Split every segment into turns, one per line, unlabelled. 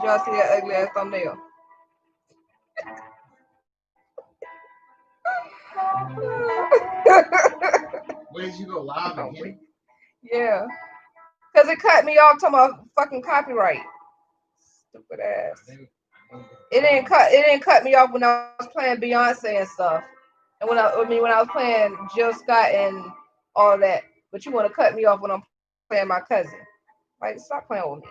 y'all see that ugly ass thumbnail?
Where did you go live again?
Yeah. Because it cut me off talking about fucking copyright. Stupid ass. It didn't cut me off when I was playing Beyonce and stuff. And when I was playing Jill Scott and all that. But you want to cut me off when I'm playing my cousin. Like, stop playing with me.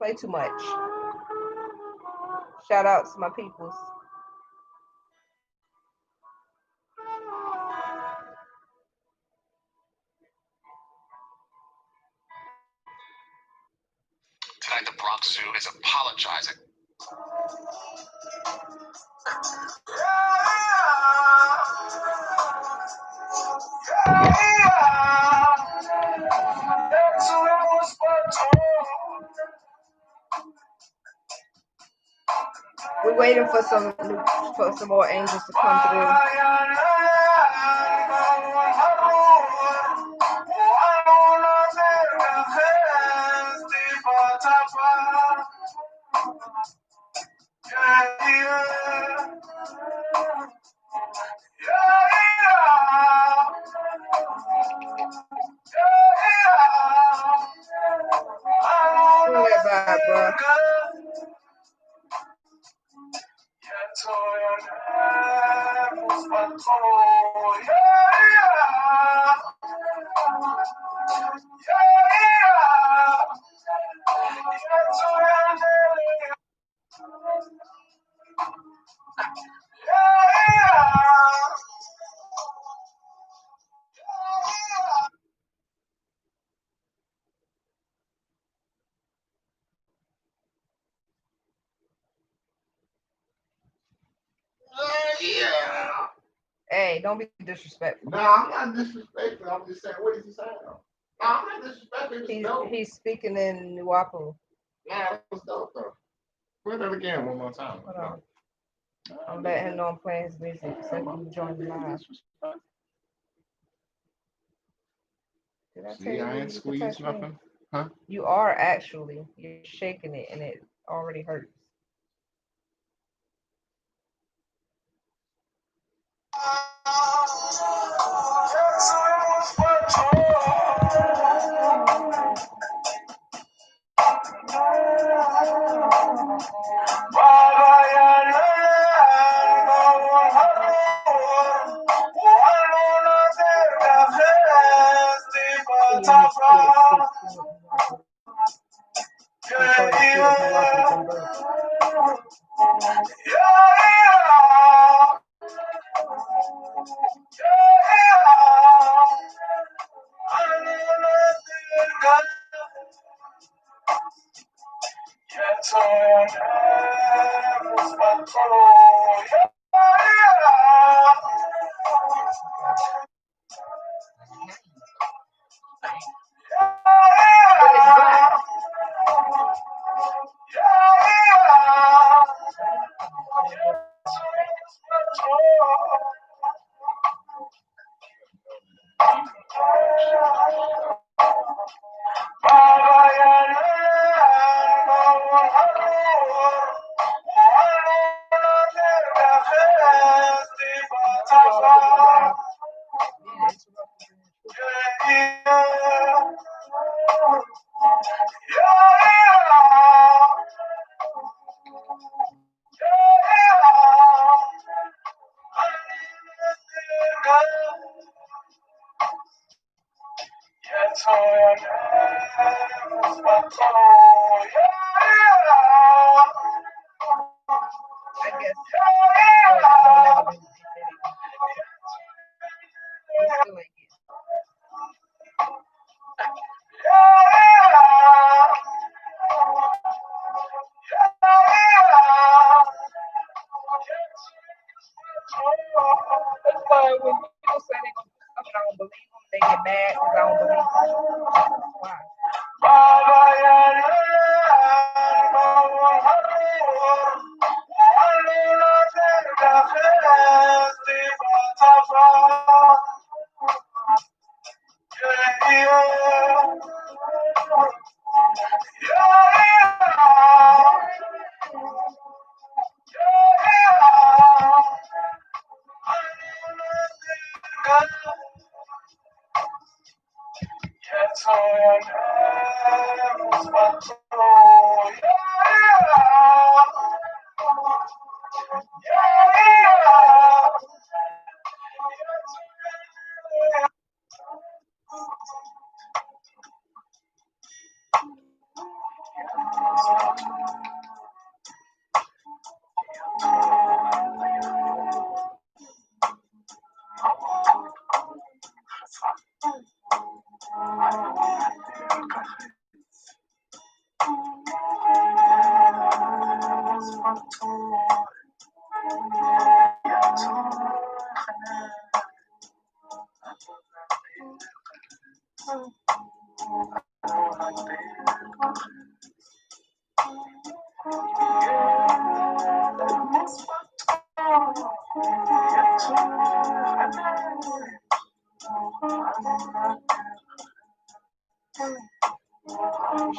Play too much. Shout out to my peoples.
Tonight, the Bronx Zoo is apologizing.
We're waiting for some more angels to come through. Feel that vibe, bro. Hey, don't be disrespectful.
No, I'm not disrespectful. I'm just saying, what is he saying? No, I'm not disrespectful.
He's speaking in Nuwapu.
Yeah, that was dope though. Play that again one more time.
Hold on. I'm letting him know I'm playing his music so he can join the live. Did I tell you
I ain't squeezed nothing? Huh?
You are actually. You're shaking it and it already hurts. She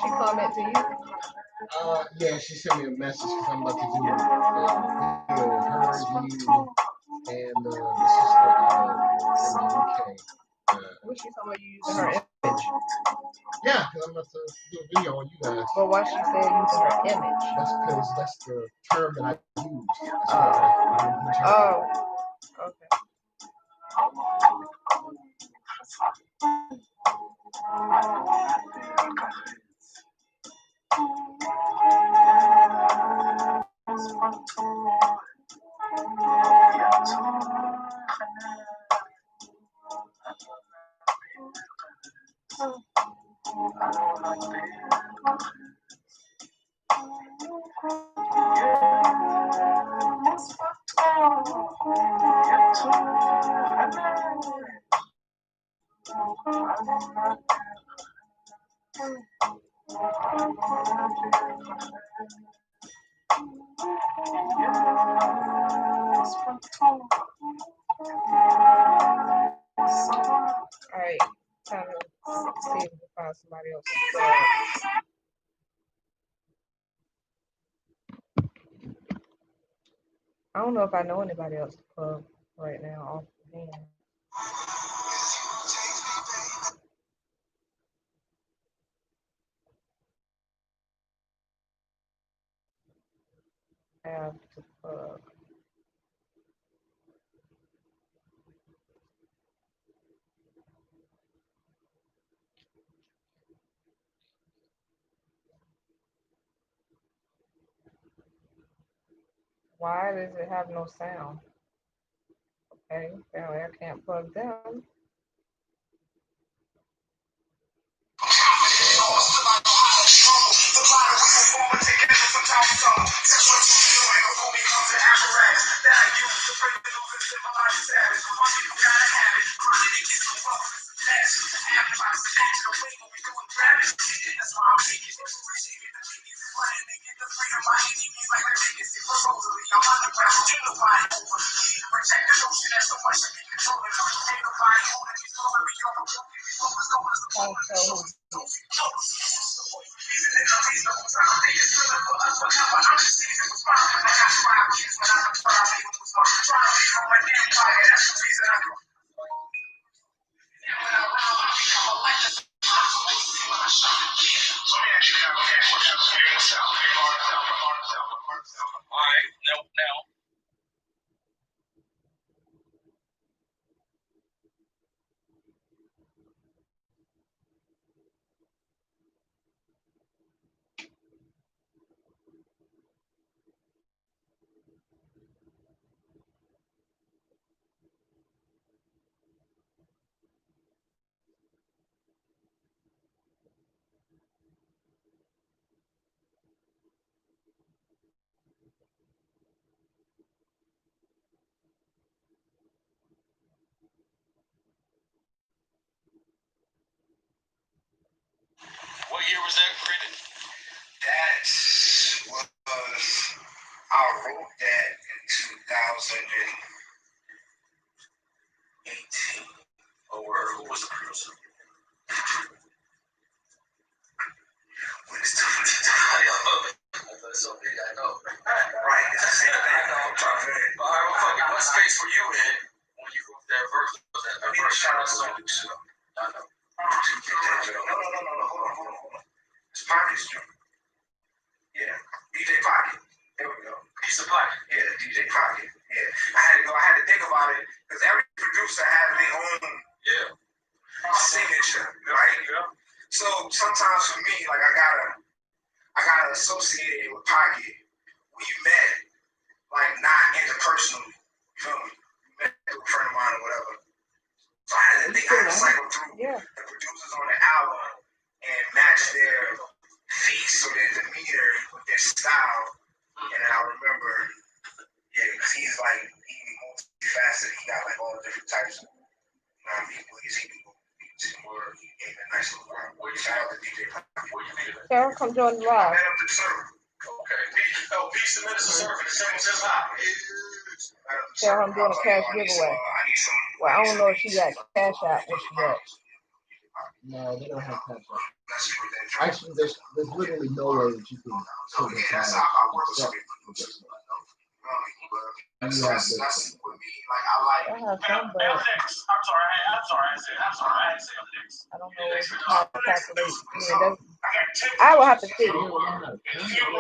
comment to you?
Yeah, she sent me a message because I'm about to do a video of her, you, and the sister in the UK.
What she talking about you using her image?
Yeah, because I'm about to do a video on you guys.
But why she said using her image?
That's because that's the term that I use. That's
Oh. Okay. Alright, time to see if we can find somebody else. I don't know if I know anybody else to plug right now offhand. I have to plug. Why does it have no sound? Okay, apparently I can't plug them.
relationship, right? So sometimes for me, like I gotta associate it with Pocket. We met like not interpersonally. You feel me? We met through a friend of mine or whatever. So I had to cycle through the producers on the album and match their face or their demeanor with their style. And I remember, because he's like multifaceted. He got like all the different types of people. He gave a nice little vibe. Shout out to DJ Pocket.
Sarah, come join the live.
Okay. Peace to Minister Serving. The singles is hot.
Sarah, I'm doing a cash giveaway. Well, I don't know if she got cash out. Where she at?
No, they don't have cash out. Actually, there's literally no way that you can take a cash except for this one.
I have some, but
I'm sorry.
I don't know how to calculate. I will have to see.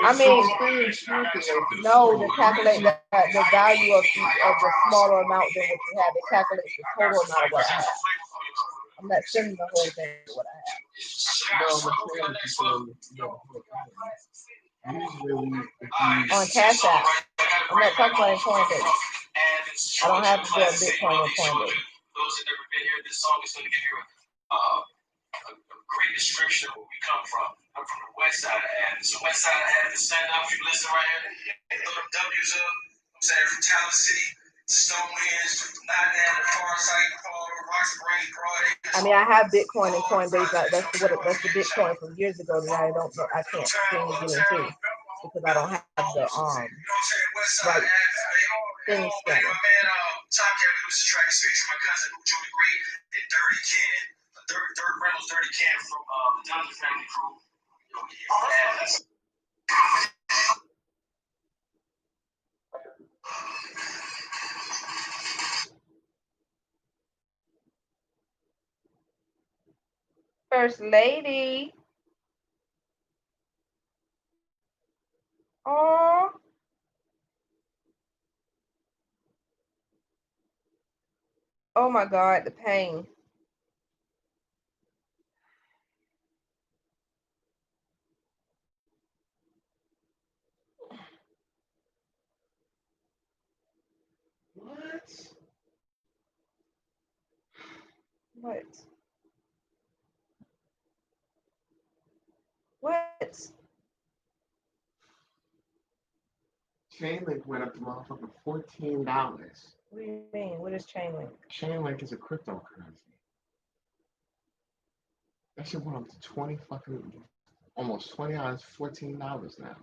I mean, no, to calculate the value of the smaller amount than what you have. It calculates the total amount of what I have. I'm not sending the whole thing to what I have. On Cash App. I'm not talking about in Coinbase. I don't have to do a Bitcoin or Coinbase.
Those that never been here, this song is going to give you a great description of where we come from. I'm from the west side of Athens. So west side of Athens, stand up if you listen right here. And throw them W's up. I'm saying from Talent City, Stonehenge, Nottingham, the far side, Roxbury, Broad.
I mean, I have Bitcoin and Coinbase. That's the Bitcoin from years ago that I don't know. I can't seem to get into because I don't have the right thing scanner.
My man, Tom Kevin was trying to speak to my cousin who joined the great and Dirty Can. Dirk Reynolds, Dirty Can from the Dungeon Family crew.
First Lady. Oh. Oh my God, the pain. What? What?
Chainlink went up to motherfucking $14.
What do you mean? What is Chainlink?
Chainlink is a cryptocurrency. That shit went up to almost $20, $14 now.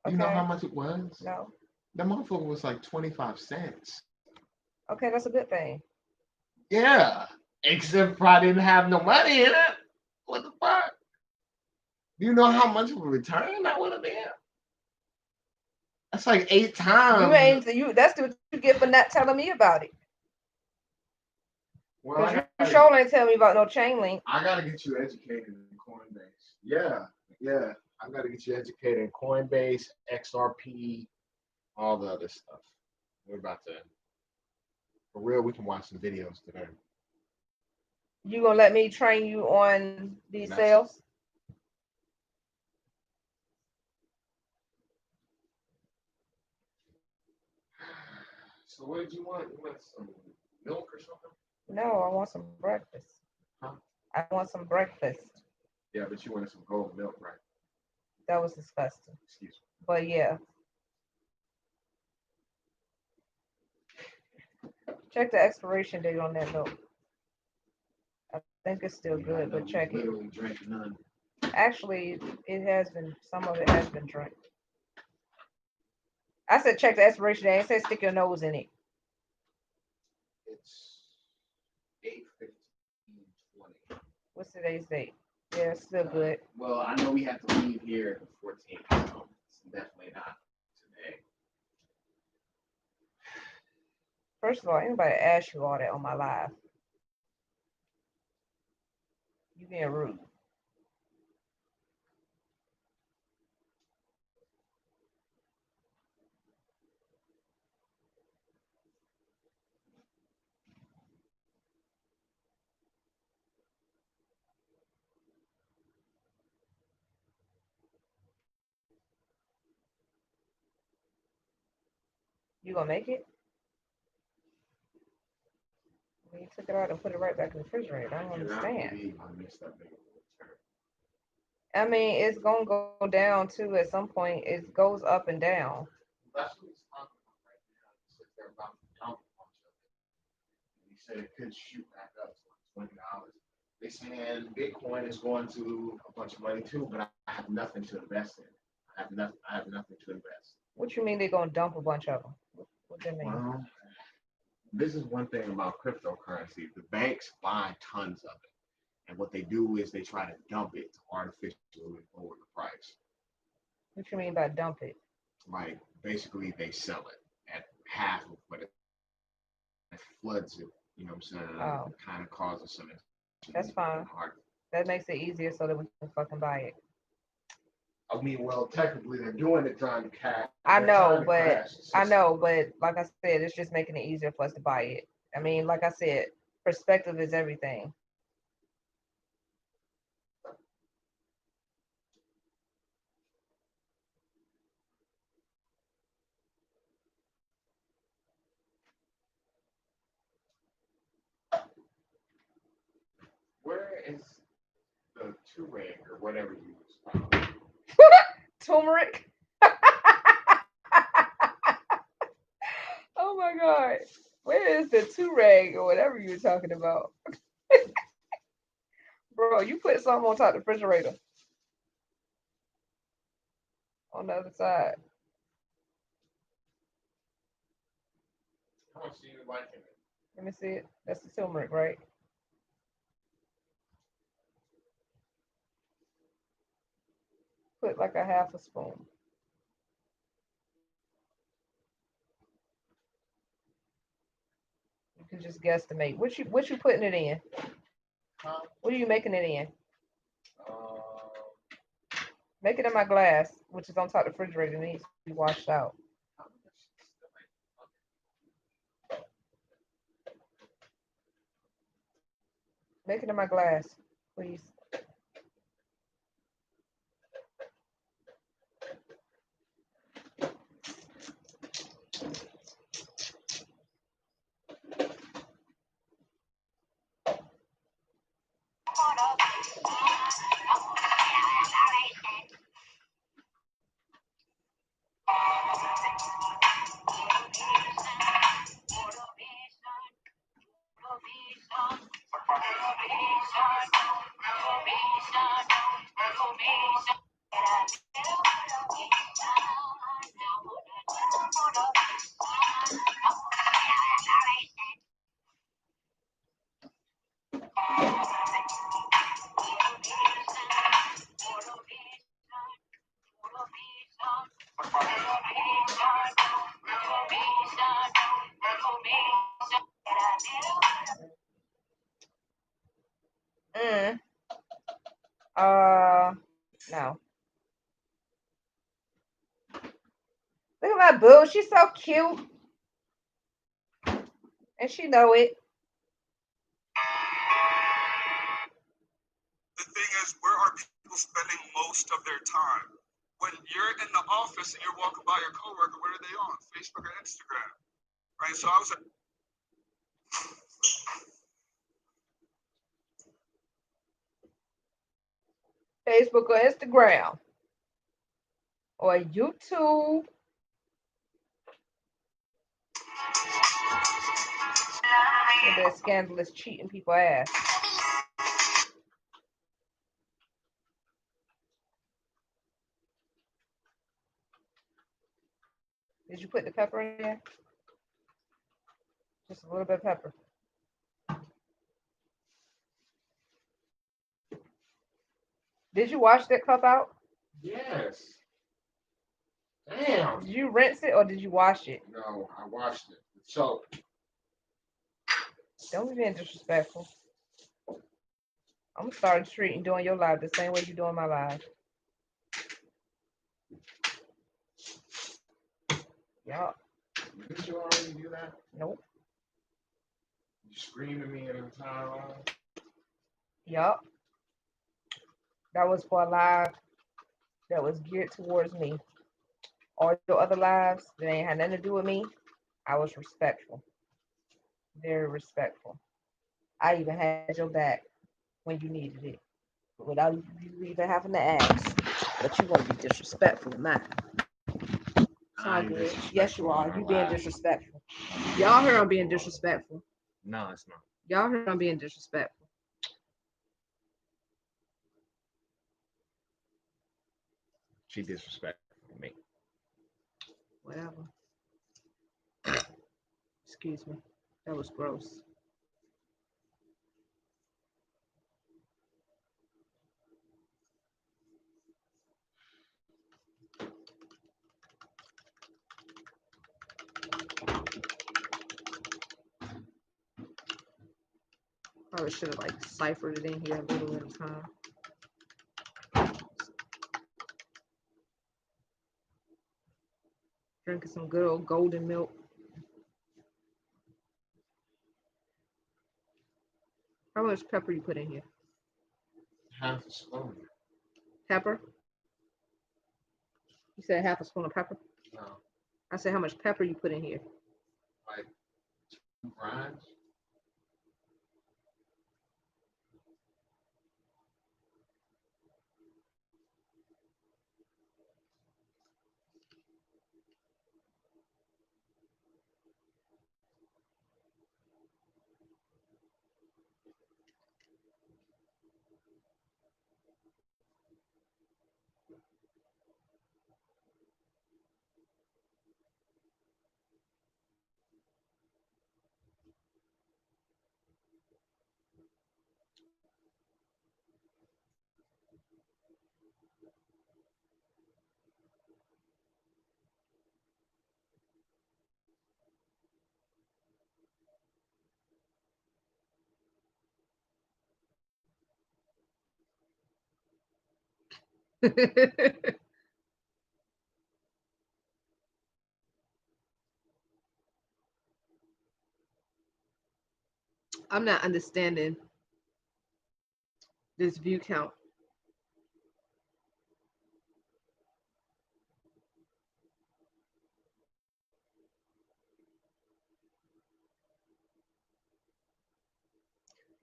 You know how much it was?
No.
That motherfucker was like 25 cents.
Okay, that's a good thing.
Yeah, except for I didn't have no money in it. What the fuck? Do you know how much of a return that would have been? That's like 8 times.
That's what you get for not telling me about it.
Well,
you sure ain't tell me about no Chainlink.
I gotta get you educated in Coinbase. Yeah. I gotta get you educated in Coinbase, XRP, all the other stuff. We're about to. For real, we can watch some videos today.
You gonna let me train you on these sales?
So what did you want? You want some milk or something?
No, I want some breakfast.
Huh?
I want some breakfast.
Yeah, but you wanted some gold milk, right?
That was disgusting.
Excuse me.
But yeah. Check the expiration date on that milk. I think it's still good, but check it.
Literally drank none.
Actually, some of it has been drank. I said check the expiration date. I said stick your nose in it.
It's 8/15/20.
What's today's date? Yeah, it's still good.
Well, I know we have to leave here the 14th, so it's definitely not today.
First of all, anybody ask you all that on my live? You being rude. You gonna make it? You took it out and put it right back in the refrigerator. I don't understand.
I missed that big of a return.
I mean, it's gonna go down too at some point. It goes up and down.
That's what he's talking about right now. He said they're about to dump a bunch of it. And he said it could shoot back up to like $20. They saying Bitcoin is going to a bunch of money too, but I have nothing to invest in. I have nothing to invest.
What you mean they're gonna dump a bunch of them? What that mean?
Well, this is one thing about cryptocurrency. The banks buy tons of it. And what they do is they try to dump it to artificially lower the price.
What you mean by dump it?
Like basically they sell it at half of what it floods it, you know what I'm saying?
Oh.
It kind of causes some.
That's fine. That makes it easier so that we can fucking buy it.
I mean, well, technically they're doing it trying to cash.
I know, but like I said, it's just making it easier for us to buy it. I mean, like I said, perspective is everything.
Where is the turmeric or whatever you use?
Turmeric. Oh my god. Where is the turag or whatever you were talking about? Bro, you put something on top of the refrigerator. On the other side.
How much do you like in it?
Let me see it. That's the turmeric, right? Put like a half a spoon. You can just guesstimate. What you putting it in?
Huh?
What are you making it in? Make it in my glass, which is on top of the refrigerator. It needs to be washed out. Make it in my glass, please. No. Look at my boo. She's so cute. And she know it.
The thing is, where are people spending most of their time? When you're in the office and you're walking by your coworker, what are they on? Facebook or Instagram? Right? So I was like,
Facebook or Instagram. Or YouTube. And that scandalous cheating people ass. Did you put the pepper in there? Just a little bit of pepper. Did you wash that cup out?
Yes. Damn.
Did you rinse it or did you wash it?
No, I washed it. So.
Don't be being disrespectful. I'm gonna start treating doing your live the same way you doing my live. Yup.
Did you already do that?
Nope.
You screamed at me in the entire live?
Yup. That was for a live that was geared towards me. All your other lives that ain't had nothing to do with me, I was respectful, very respectful. I even had your back when you needed it, without you even having to ask. But you want to be disrespectful of mine. Sound good? Yes, you are. You being disrespectful. Y'all heard I'm being disrespectful.
No, it's not.
Y'all heard I'm being disrespectful.
She disrespectful me.
Whatever. Excuse me. That was gross. Probably should have like ciphered it in here a little at a time. Drinking some good old golden milk. How much pepper you put in here?
Half a spoon.
Pepper? You said half a spoon of pepper?
No.
I said how much pepper you put in here?
Like 2 grinds.
I'm not understanding this view count.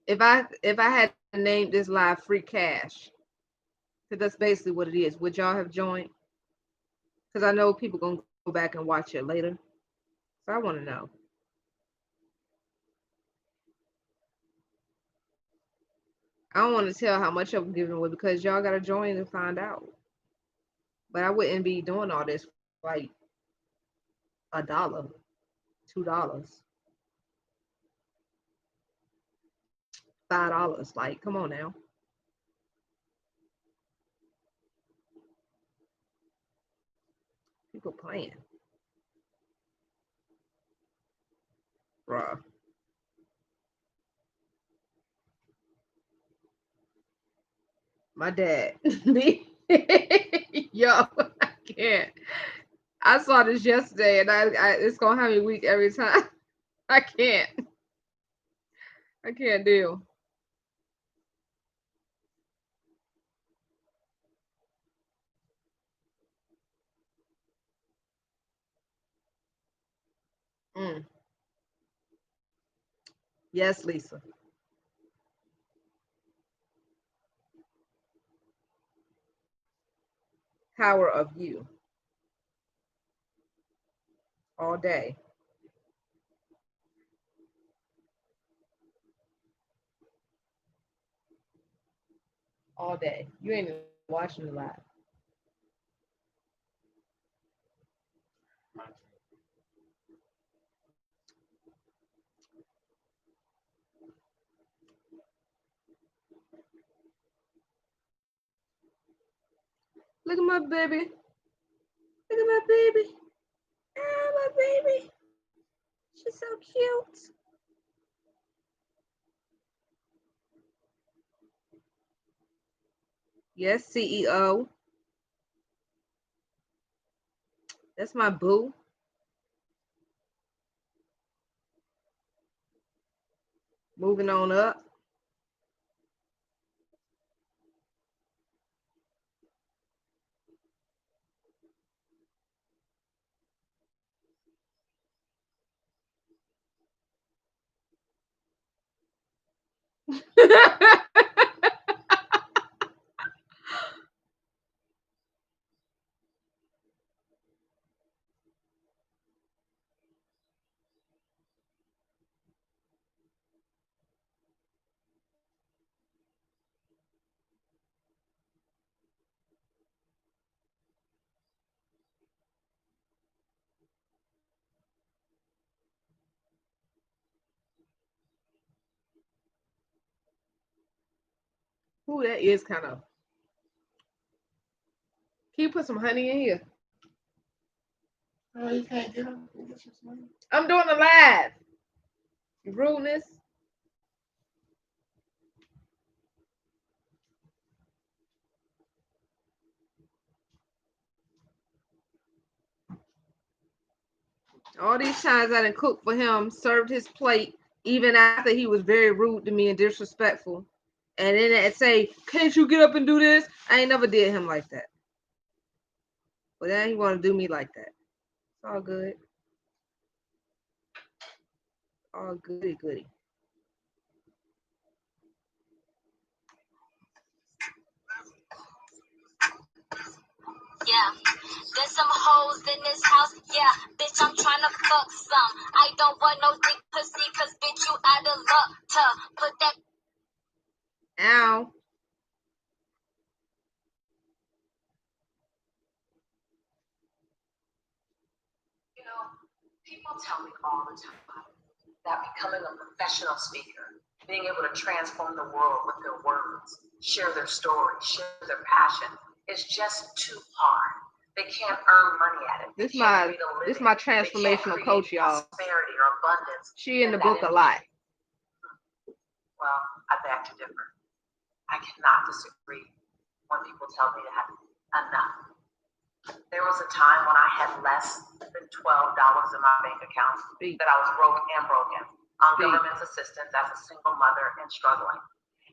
If I had named this live free cash, because that's basically what it is, would y'all have joined? Because I know people gonna go back and watch it later, so I want to know. I don't want to tell how much I'm giving away because y'all gotta join to find out. But I wouldn't be doing all this for like $1, $2, $5. Like, come on now. People playing. Bruh. My dad. Yo, I can't. I saw this yesterday and I it's gonna have me weak every time. I can't. I can't deal. Mm. Yes, Lisa. Power of you all day. All day. You ain't even watching the live. Look at my baby. Look at my baby. Ah, my baby. She's so cute. Yes, CEO. That's my boo. Moving on up. Ooh, that is kind of. Can you put some honey in here?
Oh, you can't get them.
I'm doing a live. Rudeness. All these times I done cooked for him, served his plate, even after he was very rude to me and disrespectful. And then they say, "Can't you get up and do this?" I ain't never did him like that. But then he want to do me like that. It's all good. All goody goody.
Yeah, there's some hoes in this house. Yeah, bitch, I'm trying to fuck some. I don't want no dick pussy, cause bitch, you out of luck to put that.
Ow.
You know, people tell me all the time that becoming a professional speaker, being able to transform the world with their words, share their story, share their passion, is just too hard. They can't earn money at it.
This my transformational coach, y'all.
Prosperity or abundance.
She in the book a lot.
Well, I beg to differ. I cannot disagree when people tell me to have enough. There was a time when I had less than $12 in my bank account, that I was broke and broken, on government assistance as a single mother and struggling.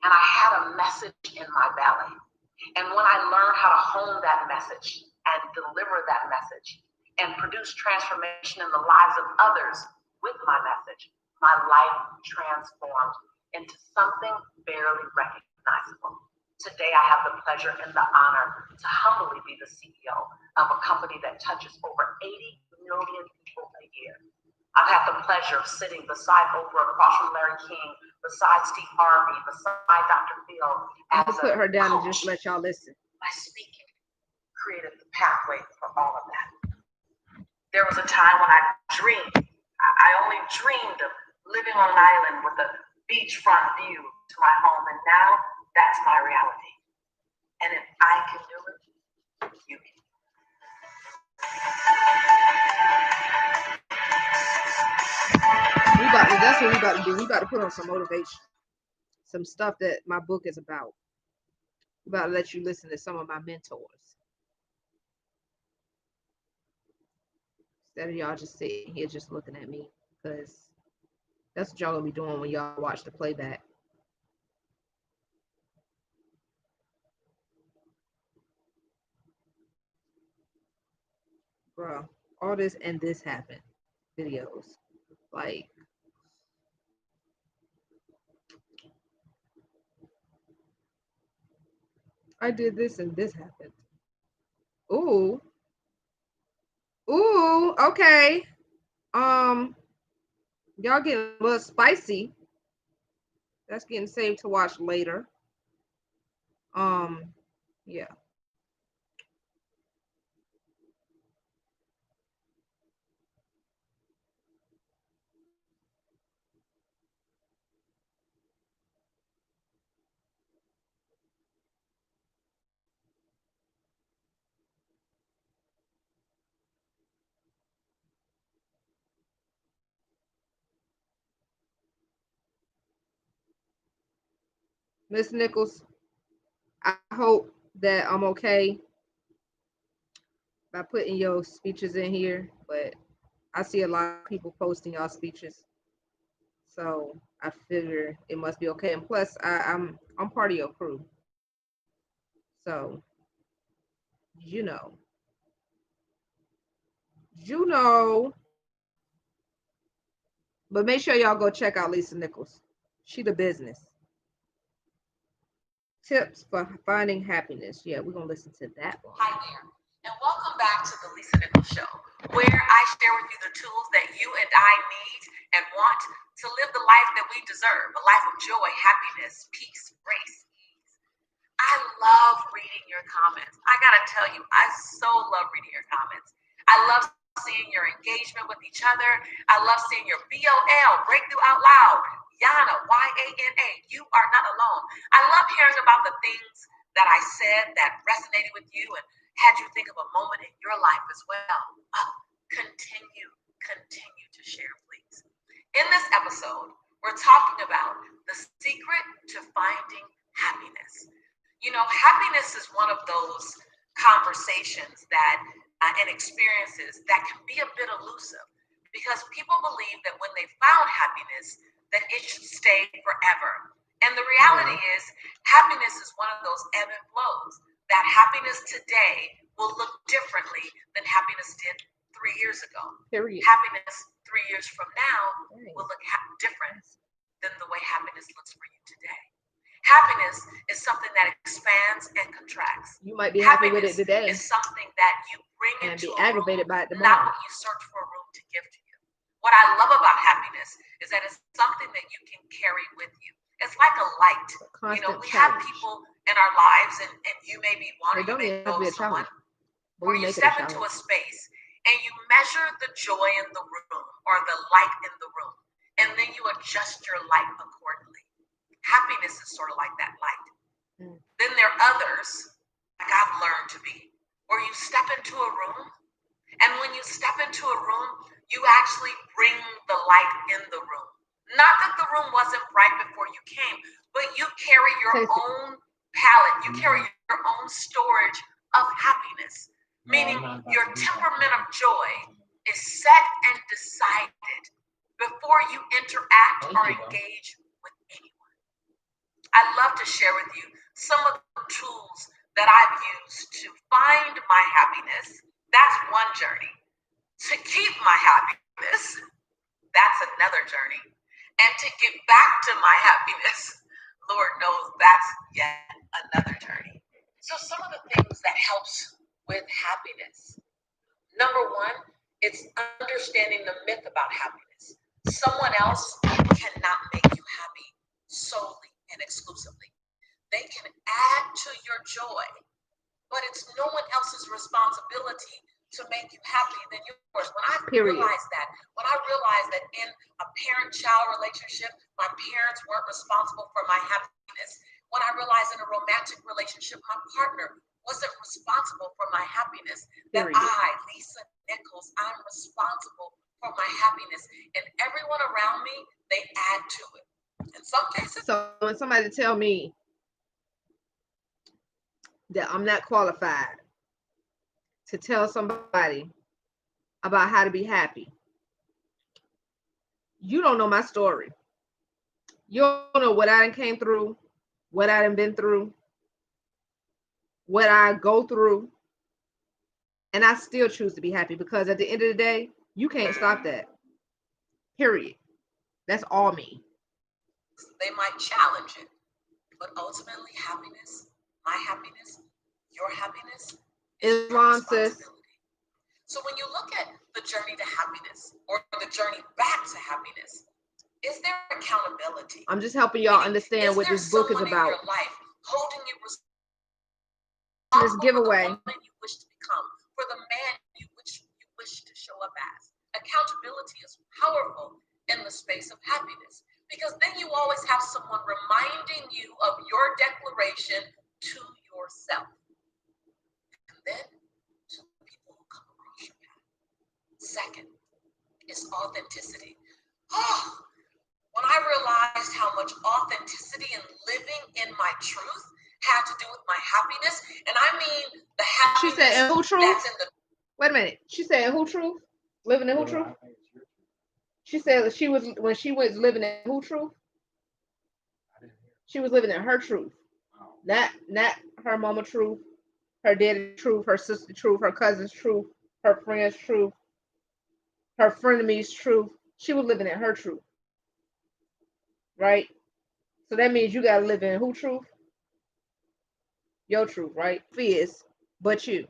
And I had a message in my belly. And when I learned how to hone that message and deliver that message and produce transformation in the lives of others with my message, my life transformed into something barely recognizable. Today, I have the pleasure and the honor to humbly be the CEO of a company that touches over 80 million people a year. I've had the pleasure of sitting beside Oprah, across from Larry King, beside Steve Harvey, beside Dr. Phil.
I'm gonna put her down and just let y'all listen.
My speaking created the pathway for all of that. There was a time when I only dreamed of living on an island with a beachfront view to my home, and now that's my reality. And if I can do it, you can.
That's what we about to do. We about to put on some motivation. Some stuff that my book is about. We about to let you listen to some of my mentors. Instead of y'all just sitting here just looking at me. Because that's what y'all gonna be doing when y'all watch the playback. Bro, all this and this happened videos. Like, I did this and this happened. Ooh. Ooh, okay. Y'all getting a little spicy. That's getting saved to watch later. Yeah. Miss Nichols, I hope that I'm okay by putting your speeches in here, but I see a lot of people posting y'all speeches, so I figure it must be okay. And plus, I'm part of your crew, so you know, you know. But make sure y'all go check out Lisa Nichols. She the business. Tips for finding happiness. Yeah, we're gonna listen to that one.
Hi there, and welcome back to the Lisa Nichols Show, where I share with you the tools that you and I need and want to live the life that we deserve, a life of joy, happiness, peace, grace, ease. I love reading your comments. I gotta tell you, I so love reading your comments. I love seeing your engagement with each other. I love seeing your BOL, breakthrough out loud. Yana, YANA, you are not alone. I love hearing about the things that I said that resonated with you and had you think of a moment in your life as well. Continue to share, please. In this episode, we're talking about the secret to finding happiness. You know, happiness is one of those conversations that and experiences that can be a bit elusive because people believe that when they found happiness, that it should stay forever. And the reality is, happiness is one of those ebb and flows. That happiness today will look differently than happiness did 3 years ago.
Period.
Happiness 3 years from now will look different than the way happiness looks for you today. Happiness is something that expands and contracts.
You might be happy with it today.
It's something that you bring
and
into
be
a
aggravated
room,
by it
not
tomorrow.
what you search for a room to give to you. What I love about happiness is that it's something that you can carry with you. It's like a light. You know, we have people in our lives, and you may be one, you may know someone, where you step into a space and you measure the joy in the room or the light in the room, and then you adjust your light accordingly. Happiness is sort of like that light. Then there are others, like I've learned to be, where you step into a room, and when you step into a room, you actually bring the light in the room. Not that the room wasn't bright before you came, but you carry your own palette, you carry your own storage of happiness, meaning your temperament of joy is set and decided before you interact or engage with anyone. I'd love to share with you some of the tools that I've used to find my happiness. That's one journey. To keep my happiness, that's another journey. And to get back to my happiness, Lord knows that's yet another journey. So some of the things that helps with happiness. Number one, it's understanding the myth about happiness. Someone else cannot make you happy solely and exclusively. They can add to your joy, but it's no one else's responsibility to make you happy than yours. When I realized that in a parent-child relationship, my parents weren't responsible for my happiness. When I realized in a romantic relationship, my partner wasn't responsible for my happiness, that I, Lisa Nichols, I'm responsible for my happiness. And everyone around me, they add to it. In some cases.
So when somebody tell me that I'm not qualified to tell somebody about how to be happy, you don't know my story. You don't know what I done came through, what I done been through, what I go through, and I still choose to be happy because at the end of the day, you can't stop that. Period. That's all me.
They might challenge it, but ultimately happiness, my happiness, your happiness, is your responsibility. So when you look at the journey to happiness or the journey back to happiness, is there accountability?
I'm just helping y'all understand what this book is about.
In your life holding you
this giveaway.
For the woman you wish to become, for the man you wish to show up as. Accountability is powerful in the space of happiness because then you always have someone reminding you of your declaration to yourself. And then to the people who come across your path. Second is authenticity. When I realized how much authenticity and living in my truth had to do with my happiness, and I mean the happiness.
She said, "And who truth?" Wait a minute. She said, "Who truth? Living in who truth?" She said she was when she was living in who truth. She was living in her truth, not her mama truth, her daddy truth, her sister truth, her cousin's truth, her friend's truth, her frenemy's truth. She was living in her truth, right? So that means you gotta live in who truth? Your truth, right? Fears, but you.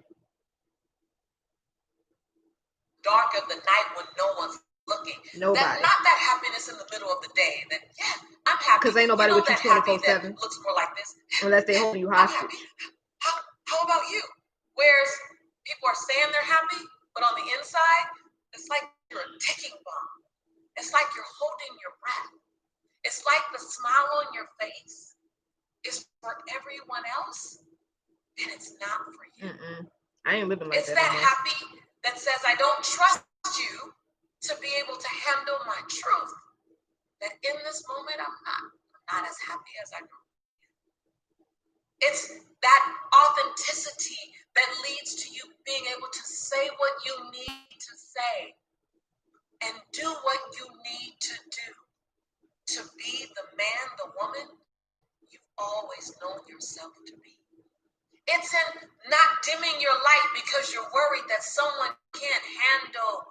Dark of the night when no one's looking.
Nobody.
Not that happiness in the middle of the day. That I'm happy.
Because ain't nobody with you 24/7.
Looks more like this.
Unless they hold you hostage.
How about you? Whereas people are saying they're happy, but on the inside, it's like you're a ticking bomb. It's like you're holding your breath. It's like the smile on your face is for everyone else, and it's not for you.
I ain't living like
it's
that.
It's that happy that says, I don't trust you to be able to handle my truth. That in this moment, I'm not as happy as I know. It's that authenticity that leads to you being able to say what you need to say and do what you need to do to be the man, the woman you've always known yourself to be. It's in not dimming your light because you're worried that someone can't handle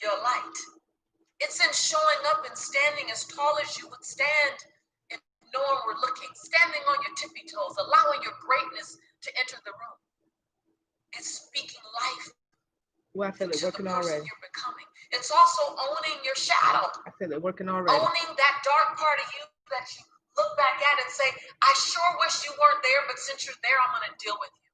your light. It's in showing up and standing as tall as you would stand if no one were looking, standing on your tippy toes, allowing your greatness to enter the room. It's speaking life.
Well, I feel it working already.
You're becoming. It's also owning your shadow.
I feel it working already.
Owning that dark part of you that you look back at and say, I sure wish you weren't there, but since you're there, I'm going to deal with you.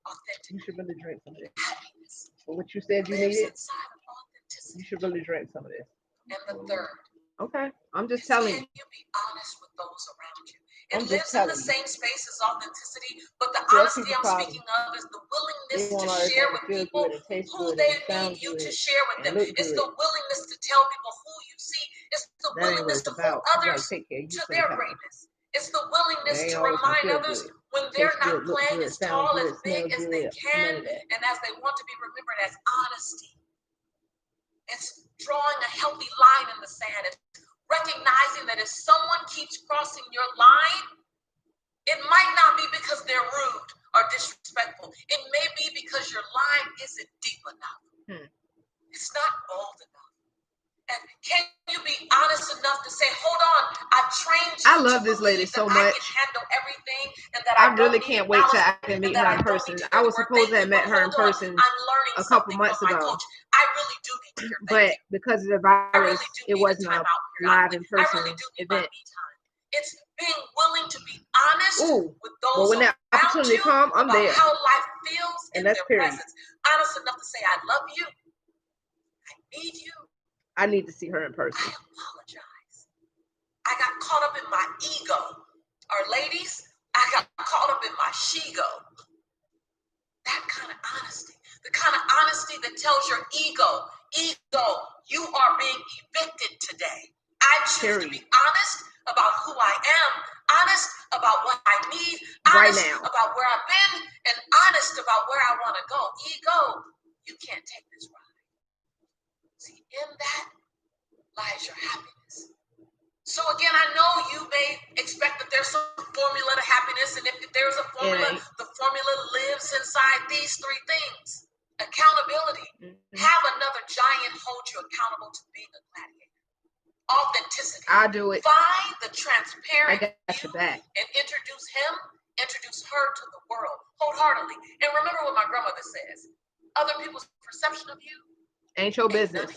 Authentic.
You should really drink some of this.
Happiness.
For what you said you needed,
you
should really drink some of this.
And the third.
Okay, I'm just telling you.
Can you be honest with those around you? It lives in the same space as authenticity, but the honesty I'm speaking of is the willingness to share with people who they need you to share with them. It's the willingness to tell people who you see. It's the willingness to hold others to their greatness. It's the willingness to remind others when they're not playing as tall, as big as they can, and as they want to be remembered as honesty. It's drawing a healthy line in the sand. It's recognizing that if someone keeps crossing your line, it might not be because they're rude or disrespectful. It may be because your line isn't deep enough. It's not bold enough. And can you be honest enough to say, hold on, I've trained you.
I love this lady so much.
I can handle everything, and that
I really can't wait till I can meet her in person. I was supposed to have met her in person a couple months ago.
I really do need to hear
but because of the virus, it wasn't a live in person event.
It's being willing to be honest with those
well, when that opportunity comes, I'm there.
How life feels
and
in
that's
their
period.
presence. Honest enough to say, I love you. I need you.
I need to see her in person.
I apologize. I got caught up in my ego. Or ladies, I got caught up in my she-go. That kind of honesty. The kind of honesty that tells your ego, you are being evicted today. I choose to be honest about who I am, honest about what I need, honest about where I've been, and honest about where I want to go. Ego, you can't take this ride. See, in that lies your happiness. So again, I know you may expect that there's some formula to happiness, and if there's a formula, the formula lives inside these three things. Accountability. Have another giant hold you accountable to being a gladiator. Authenticity.
I'll do it.
Find the transparent
you back.
And introduce her to the world wholeheartedly. And remember what my grandmother says. Other people's perception of you
ain't your business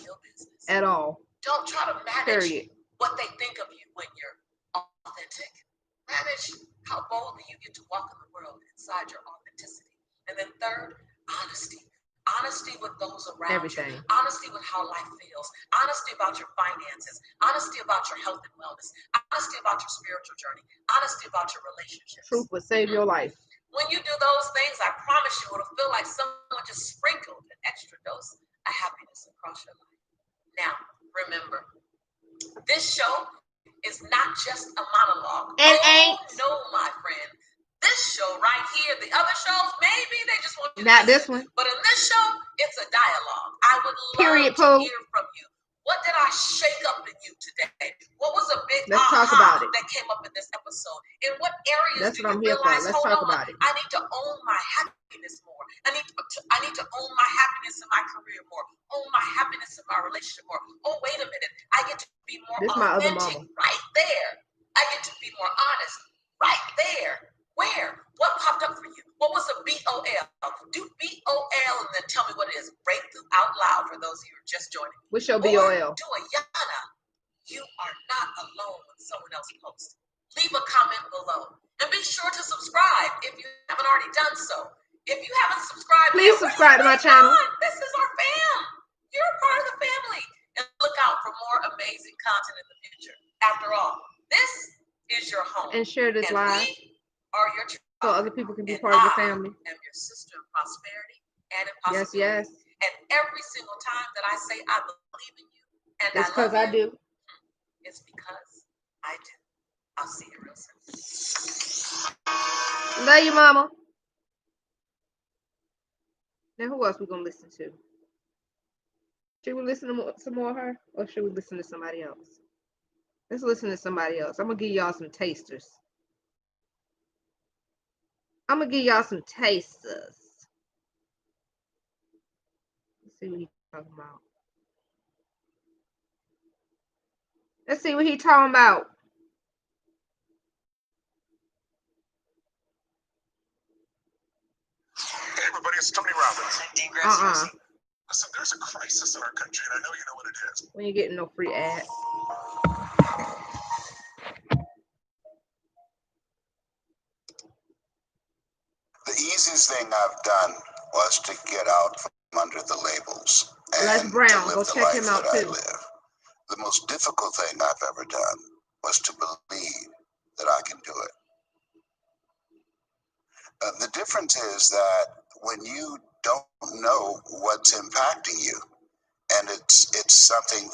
at all.
Don't try to manage what they think of you when you're authentic. Manage how boldly you get to walk in the world inside your authenticity. And then third, honesty. Honesty with those around you. Honesty with how life feels. Honesty about your finances. Honesty about your health and wellness. Honesty about your spiritual journey. Honesty about your relationships.
Truth will save your life.
When you do those things, I promise you, it'll feel like someone just sprinkled an extra dose of happiness across your life. Now, remember, this show is not just a monologue. No, my friend. This show right here, the other shows, maybe they just want you to
not this one.
But in this show, it's a dialogue. I would love to hear from you. What did I shake up in you today? What was a big aha that came up in this episode? In what areas do you realize, hold on, I need to own my happiness more. I need to own my happiness in my career more. Own my happiness in my relationship more. Oh, wait a minute. I get to be more authentic right there. I get to be more honest right there. Where? What popped up for you? What was a BOL? Do BOL and then tell me what it is. Breakthrough out loud for those of you who are just joining.
What's your
Or
BOL?
do a Yana. You are not alone when someone else posts. Leave a comment below. And be sure to subscribe if you haven't already done so. If you haven't subscribed,
please subscribe to my channel.
This is our fam. You're a part of the family. And look out for more amazing content in the future. After all, this is your home.
And share this
and
live.
We are your
so other people can be part of the family.
I am your sister in prosperity and in possibility.
Yes.
And every single time that I say I believe in you and
it's because I do.
It's because I do. I'll see you real soon.
Love you, mama. Now, who else we gonna listen to? Should we listen to some more of her, or should we listen to somebody else? Let's listen to somebody else. I'm gonna give y'all some tasters. Let's see what he's talking about. Let's see what he's talking about.
Hey everybody, it's Tony Robbins. Listen, there's a crisis in our country, and I know you know what it is.
We ain't getting no free ads.
The easiest thing I've done was to get out from under the labels and
Brown.
to live
Go
the
check
life
him out
that
too.
I live. The most difficult thing I've ever done was to believe that I can do it. The difference is that when you don't know what's impacting you, and it's something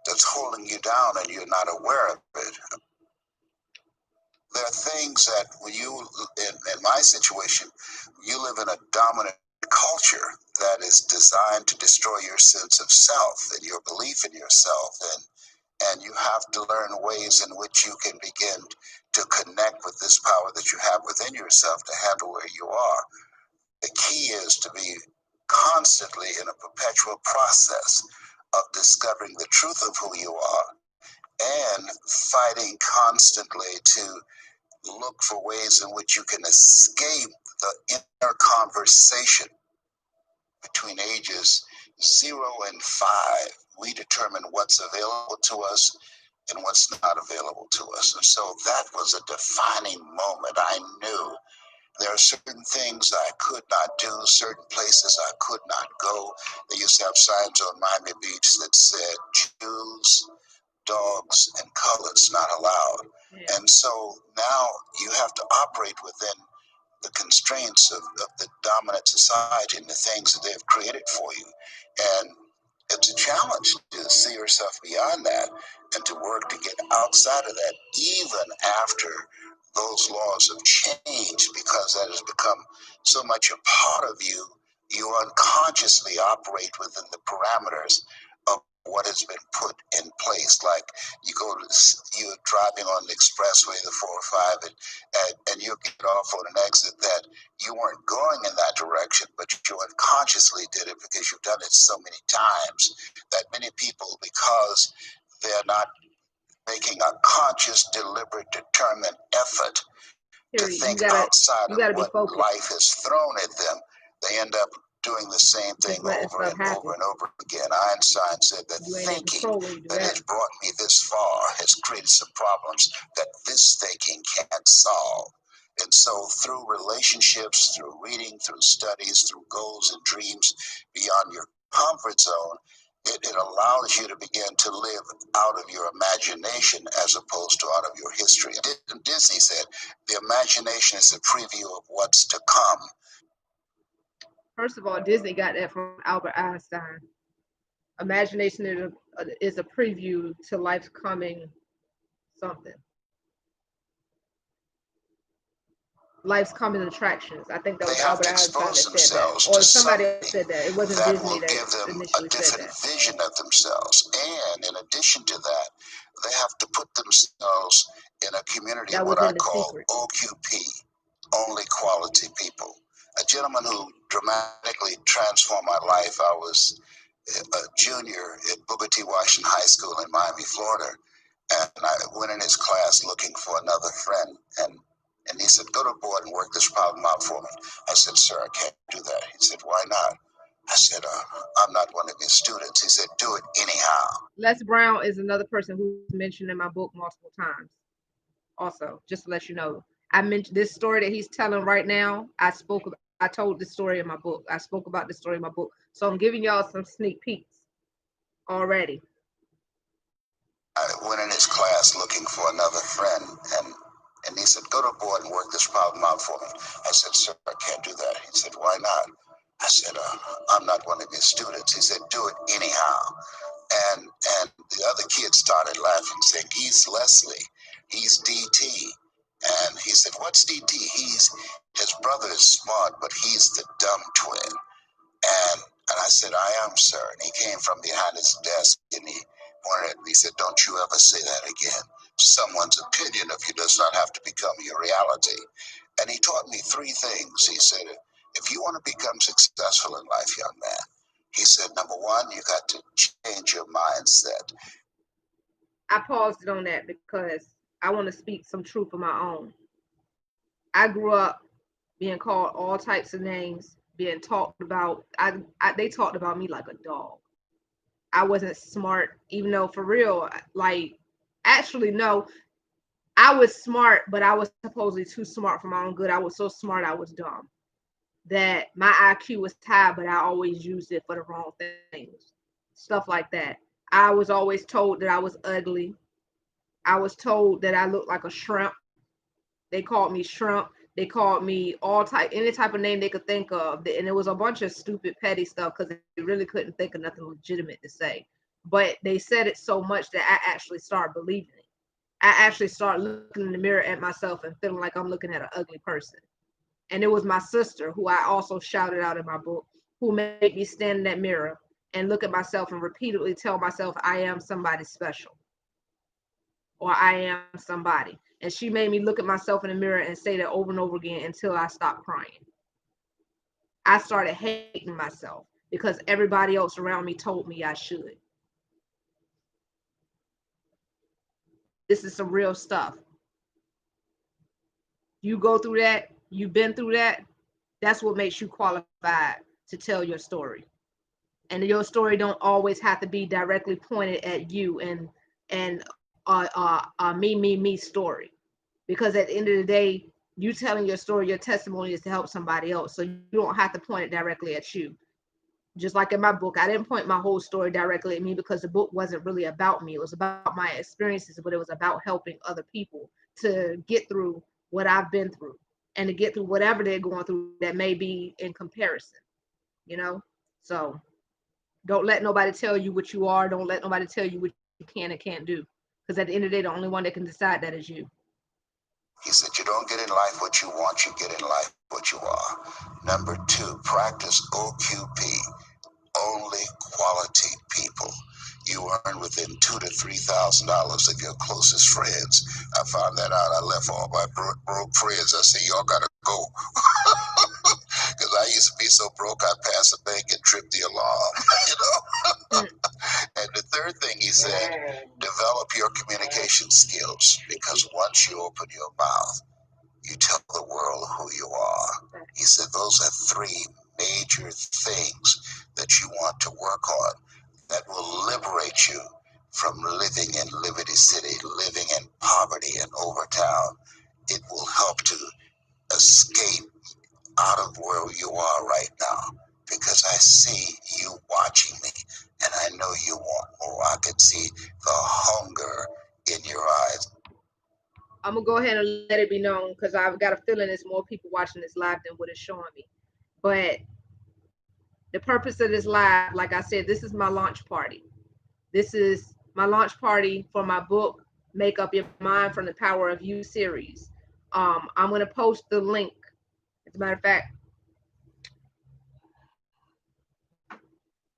that's holding you down and you're not aware of it, there are things that when you, in my situation, you live in a dominant culture that is designed to destroy your sense of self and your belief in yourself, and you have to learn ways in which you can begin to connect with this power that you have within yourself to handle where you are. The key is to be constantly in a perpetual process of discovering the truth of who you are and fighting constantly to look for ways in which you can escape the inner conversation between ages 0 and 5. We determine what's available to us and what's not available to us. And so that was a defining moment. I knew there are certain things I could not do, certain places I could not go. They used to have signs on Miami Beach that said Jews, dogs, and colors not allowed. Yeah. And so now you have to operate within the constraints of the dominant society and the things that they've created for you. And it's a challenge to see yourself beyond that and to work to get outside of that, even after those laws have changed, because that has become so much a part of you. You unconsciously operate within the parameters of what has been put in place. Like you're driving on the expressway, the 405, and you get off on an exit that you weren't going in that direction, but you unconsciously did it because you've done it so many times that many people, because they're not making a conscious, deliberate, determined effort to think outside of what life has thrown at them, they end up doing the same thing over and over and over again. Einstein said that thinking that has brought me this far has created some problems that this thinking can't solve. And so through relationships, through reading, through studies, through goals and dreams beyond your comfort zone, it allows you to begin to live out of your imagination as opposed to out of your history. Disney said, the imagination is a preview of what's to come.
First of all, Disney got that from Albert Einstein. Imagination is a preview to life's coming something. Life's coming attractions. I think that was Albert Einstein that said that. Or somebody said that. It wasn't Disney that give them initially a different
vision of themselves. And in addition to that, they have to put themselves in a community of what I call OQP, only quality people. A gentleman who dramatically transformed my life. I was a junior at Booker T. Washington High School in Miami, Florida. And I went in his class looking for another friend. And And he said, go to the board and work this problem out for me. I said, sir, I can't do that. He said, why not? I said, I'm not one of your students. He said, do it anyhow.
Les Brown is another person who's mentioned in my book multiple times. Also, just to let you know, I mentioned this story that he's telling right now. I told this story in my book. I spoke about this story in my book. So I'm giving y'all some sneak peeks already.
I went in his class looking for another friend, and he said, go to the board and work this problem out for me. I said, sir, I can't do that. He said, why not? I said, I'm not one of your students. He said, do it anyhow. And the other kids started laughing, saying, he's Leslie, he's DT. And he said, what's DT? His brother is smart, but he's the dumb twin. And I said, I am, sir. And he came from behind his desk and he pointed at me. He said, don't you ever say that again. Someone's opinion of you does not have to become your reality. And he taught me three things. He said, if you want to become successful in life, young man, he said, number one, you got to change your mindset.
I paused it on that because I want to speak some truth of my own. I grew up being called all types of names, being talked about. They talked about me like a dog. I wasn't smart, even though for real, like, actually, no, I was smart, but I was supposedly too smart for my own good. I was so smart, I was dumb. That my IQ was high, but I always used it for the wrong things. Stuff like that. I was always told that I was ugly. I was told that I looked like a shrimp. They called me shrimp. They called me any type of name they could think of. And it was a bunch of stupid, petty stuff because they really couldn't think of nothing legitimate to say. But they said it so much that I actually started believing it. I actually started looking in the mirror at myself and feeling like I'm looking at an ugly person. And it was my sister, who I also shouted out in my book, who made me stand in that mirror and look at myself and repeatedly tell myself I am somebody special, or I am somebody. And she made me look at myself in the mirror and say that over and over again until I stopped crying. I started hating myself because everybody else around me told me I should. This is some real stuff. You go through that, you've been through that, that's what makes you qualified to tell your story. And your story don't always have to be directly pointed at you and me story. Because at the end of the day, you telling your story, your testimony is to help somebody else. So you don't have to point it directly at you. Just like in my book, I didn't point my whole story directly at me because the book wasn't really about me. It was about my experiences, but it was about helping other people to get through what I've been through and to get through whatever they're going through that may be in comparison, you know? So don't let nobody tell you what you are. Don't let nobody tell you what you can and can't do. Because at the end of the day, the only one that can decide that is you.
He said, you don't get in life what you want, you get in life what you are. Number two, practice OQP, only quality people. You earn within $2,000 to $3,000 of your closest friends. I found that out. I left all my broke friends. I said, y'all gotta go. Because I used to be so broke, I'd pass a bank and trip the alarm, you know? And the third thing he said, develop your communication skills, because once you open your mouth, you tell the world who you are. He said those are three major things that you want to work on that will liberate you from living in Liberty City, living in poverty in Overtown. It will help to escape out of where you are right now, because I see you watching me and I know you want more. I can see the hunger in your eyes.
I'm going to go ahead and let it be known because I've got a feeling there's more people watching this live than what it's showing me. But the purpose of this live, like I said, this is my launch party. This is my launch party for my book, Make Up Your Mind from the Power of You series. I'm going to post the link. As a matter of fact, I'm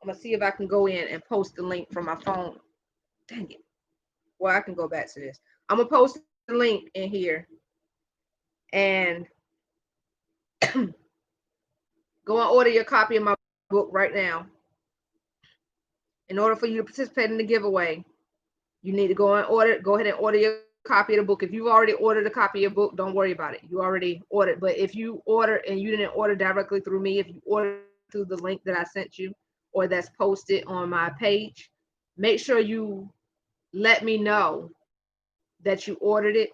going to see if I can go in and post the link from my phone. Dang it. Well, I can go back to this. I'm going to post the link in here and go and order your copy of my book right now. In order for you to participate in the giveaway, you need to go ahead and order your copy of the book. If you've already ordered a copy of your book, don't worry about it. You already ordered. But if you order and you didn't order directly through me, if you order through the link that I sent you or that's posted on my page, make sure you let me know that you ordered it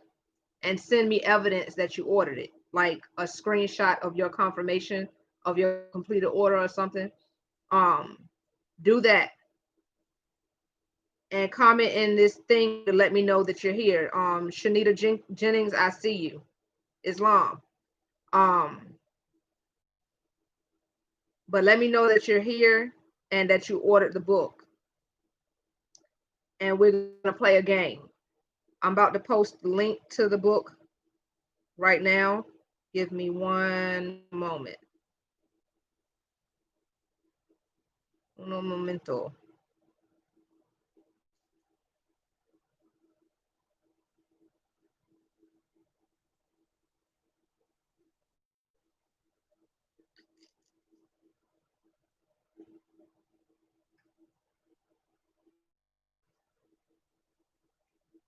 and send me evidence that you ordered it, like a screenshot of your confirmation of your completed order or something. Do that and comment in this thing to let me know that you're here. Shanita Jennings, I see you. Islam. But let me know that you're here and that you ordered the book. And we're gonna play a game. I'm about to post the link to the book right now. Give me one moment. Uno momento.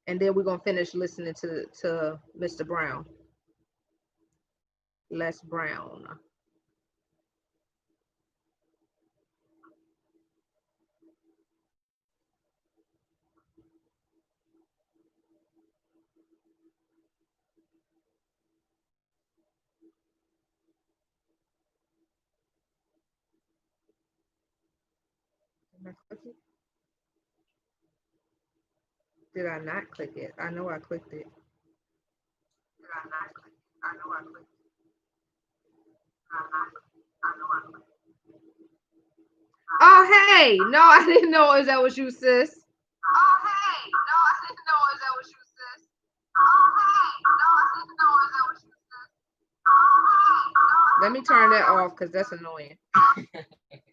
And then we're gonna finish listening to Mr. Brown. Les Brown. Did I click it? Did I not click it? I know I clicked it. Did I not click it? I know I clicked it. I know I clicked it. Oh, hey. No, I didn't know that was you, sis. Oh, hey. No, I didn't know that was you, sis. Oh, hey. No, I didn't know that was you, sis. Oh, hey. Let me turn that off because that's annoying.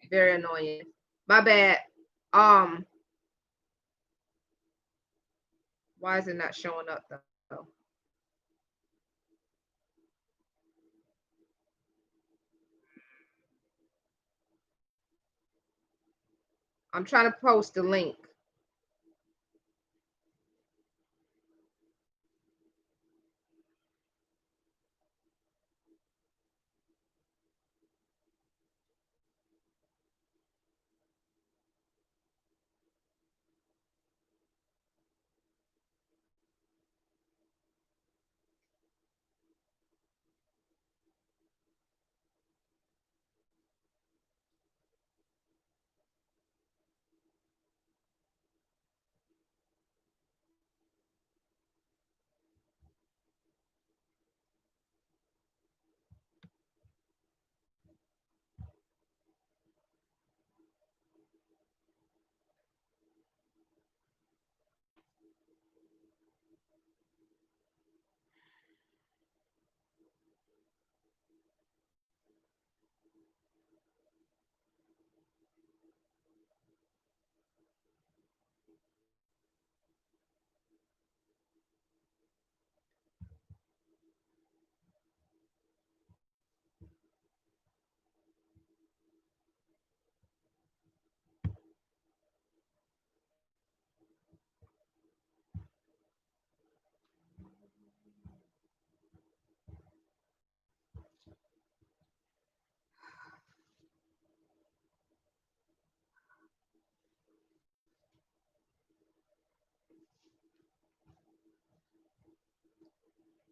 Very annoying. My bad. Why is it not showing up though? I'm trying to post the link.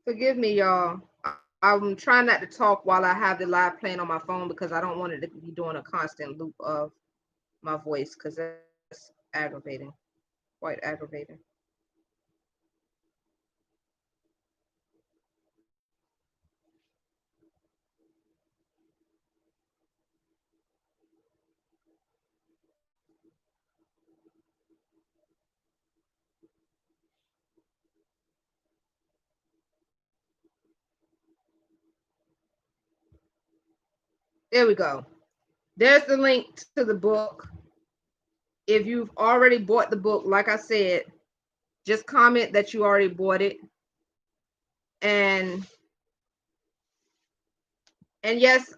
Forgive me, y'all. I'm trying not to talk while I have the live playing on my phone because I don't want it to be doing a constant loop of my voice because that's aggravating, quite aggravating. There we go. There's the link to the book. If you've already bought the book, like I said, just comment that you already bought it. And yes,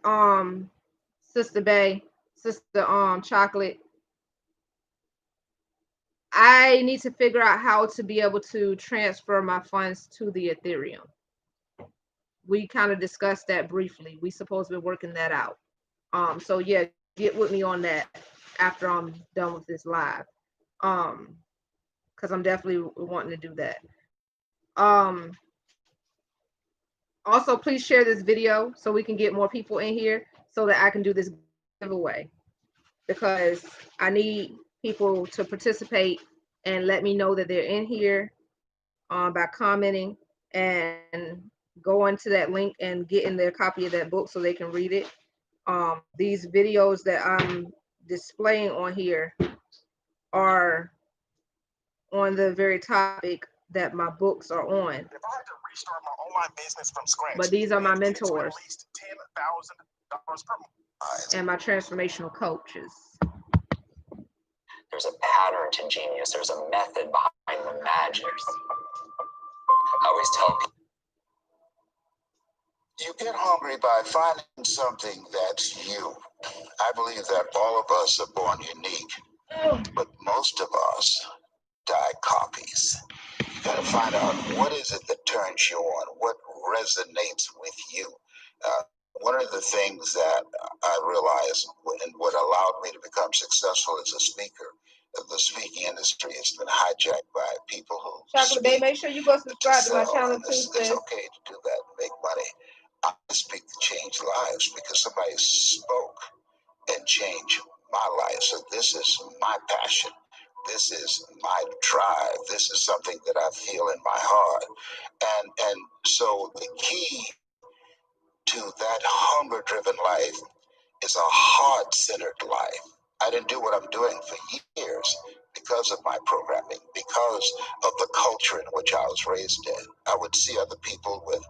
Sister Bay, Sister Chocolate, I need to figure out how to be able to transfer my funds to the Ethereum. We kind of discussed that briefly. We supposed to be working that out. So yeah, get with me on that after I'm done with this live. Because I'm definitely wanting to do that. Also, please share this video so we can get more people in here so that I can do this giveaway, because I need people to participate and let me know that they're in here by commenting and going to that link and getting their copy of that book so they can read it. These videos that I'm displaying on here are on the very topic that my books are on.
If I had to restart my online business from scratch,
but these are my
I'd get to
mentors
at least $10,000 per month.
and my transformational coaches.
There's a pattern to genius. There's a method behind the magic. I always tell people,
You get hungry by finding something that's you. I believe that all of us are born unique, but most of us die copies. You gotta find out what is it that turns you on, what resonates with you. One of the things that I realized and what allowed me to become successful as a speaker, the speaking industry has been hijacked by people who
Chocolate Bay, make sure you go subscribe to my channel too,
it's okay to do that and make money. I speak to change lives because somebody spoke and changed my life. So this is my passion. This is my drive. This is something that I feel in my heart. And so the key to that hunger-driven life is a heart-centered life. I didn't do what I'm doing for years because of my programming, because of the culture in which I was raised in. I would see other people with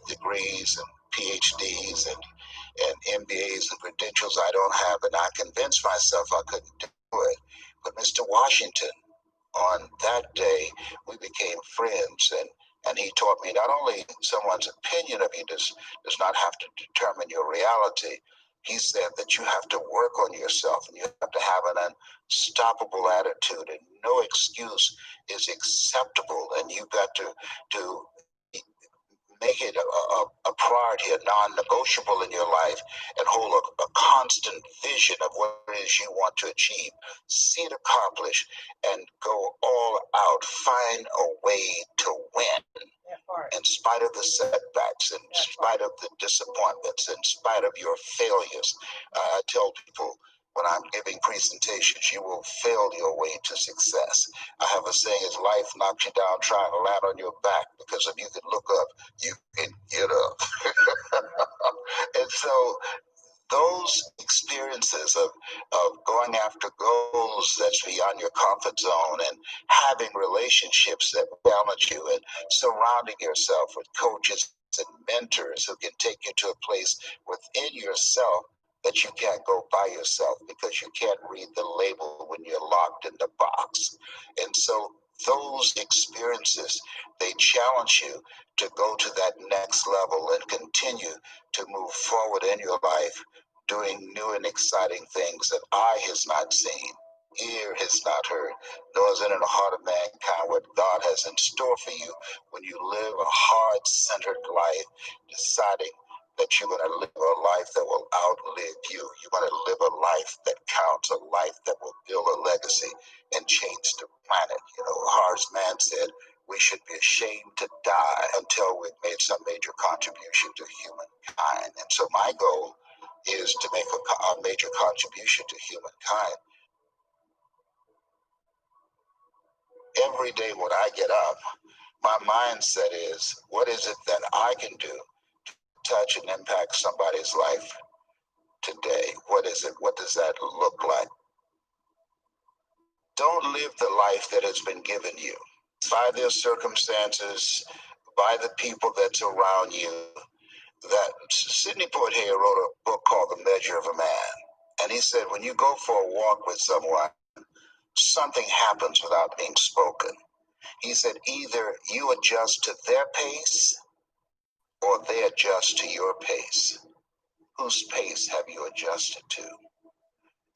degrees and PhDs and MBAs and credentials I don't have, and I convinced myself I couldn't do it. But Mr. Washington, on that day, we became friends, and he taught me not only someone's opinion of you does not have to determine your reality. He said that you have to work on yourself and you have to have an unstoppable attitude, and no excuse is acceptable, and you got to make it a priority, a non-negotiable in your life, and hold a constant vision of what it is you want to achieve, see it accomplished, and go all out. Find a way to win. In spite of the setbacks, in spite of the disappointments, in spite of your failures. I tell people when I'm giving presentations, you will fail your way to success. I have a saying, is life knocks you down trying to land on your back, because if you can look up, you can get up. And so those experiences of going after goals that's beyond your comfort zone, and having relationships that balance you, and surrounding yourself with coaches and mentors who can take you to a place within yourself that you can't go by yourself, because you can't read the label when you're locked in the box. And so those experiences, they challenge you to go to that next level and continue to move forward in your life, doing new and exciting things that eye has not seen, ear has not heard, nor is it in the heart of mankind what God has in store for you when you live a heart-centered life, deciding that you're going to live a life that will outlive you. You're going to live a life that counts, a life that will build a legacy and change the planet. You know, Horace Mann said, we should be ashamed to die until we've made some major contribution to humankind. And so my goal is to make a major contribution to humankind. Every day when I get up, my mindset is, what is it that I can do to touch and impact somebody's life today? What is it? What does that look like? Don't live the life that has been given you by their circumstances, by the people that's around you. That Sidney Poitier wrote a book called The Measure of a Man. And he said, when you go for a walk with someone, something happens without being spoken. He said, either you adjust to their pace or they adjust to your pace. Whose pace have you adjusted to?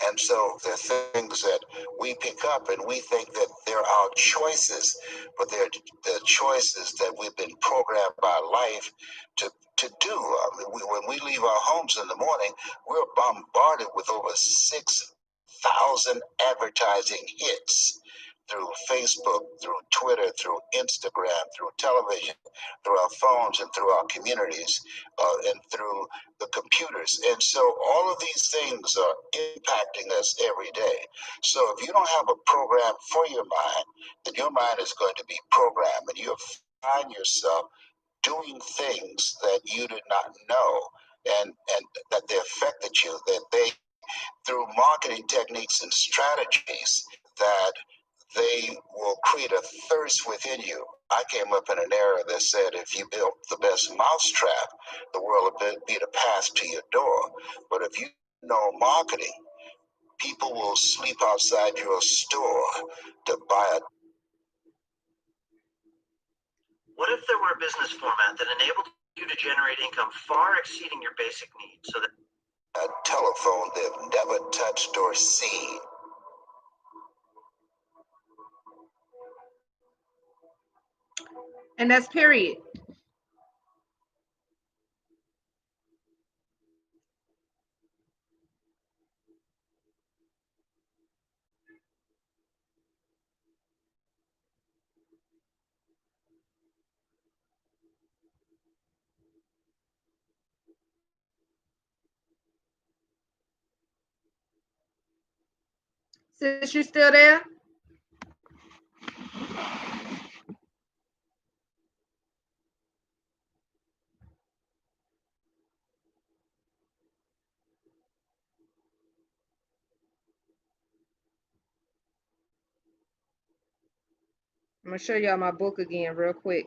And so there are things that we pick up and we think that they're our choices, but they're the choices that we've been programmed by life to do. When we leave our homes in the morning, we're bombarded with over 6,000 advertising hits through Facebook, through Twitter, through Instagram, through television, through our phones, and through our communities, and through the computers. And so all of these things are impacting us every day. So if you don't have a program for your mind, then your mind is going to be programmed, and you'll find yourself doing things that you did not know, and that they affected you, that they, through marketing techniques and strategies, that they will create a thirst within you. I came up in an era that said if you built the best mousetrap, the world would be the path to your door. But if you know marketing, people will sleep outside your store to buy a.
What if there were a business format that enabled you to generate income far exceeding your basic needs so that
A telephone they've never touched or seen?
And that's period. Sis, you still there? I'm gonna show y'all my book again real quick.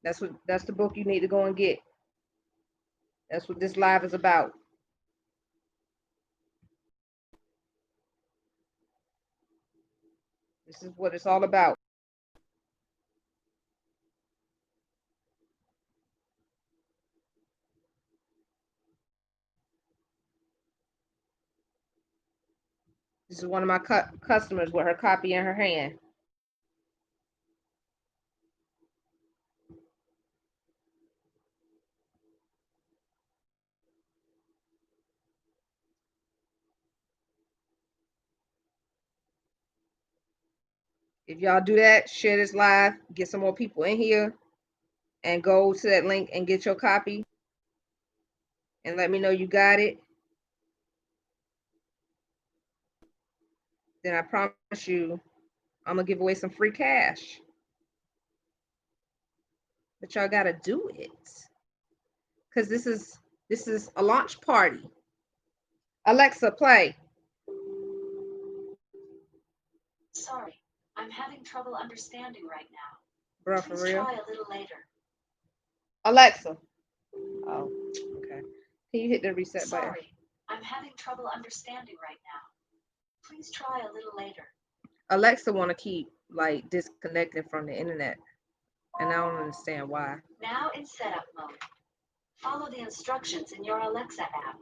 That's the book you need to go and get. That's what this live is about. This is what it's all about. This is one of my customers with her copy in her hand. If y'all do that, share this live, get some more people in here, and go to that link and get your copy. And let me know you got it. Then I promise you, I'm gonna give away some free cash. But y'all gotta do it. Because this is a launch party. Alexa, play.
Sorry, I'm having trouble understanding right now.
Bro, for
Please
real?
try a little later.
Alexa. Oh, okay. Can you hit the reset button?
Sorry, I'm having trouble understanding right now. Please try a little later.
Alexa want to keep like disconnecting from the internet, and I don't understand why.
Now in setup mode. Follow the instructions in your Alexa app.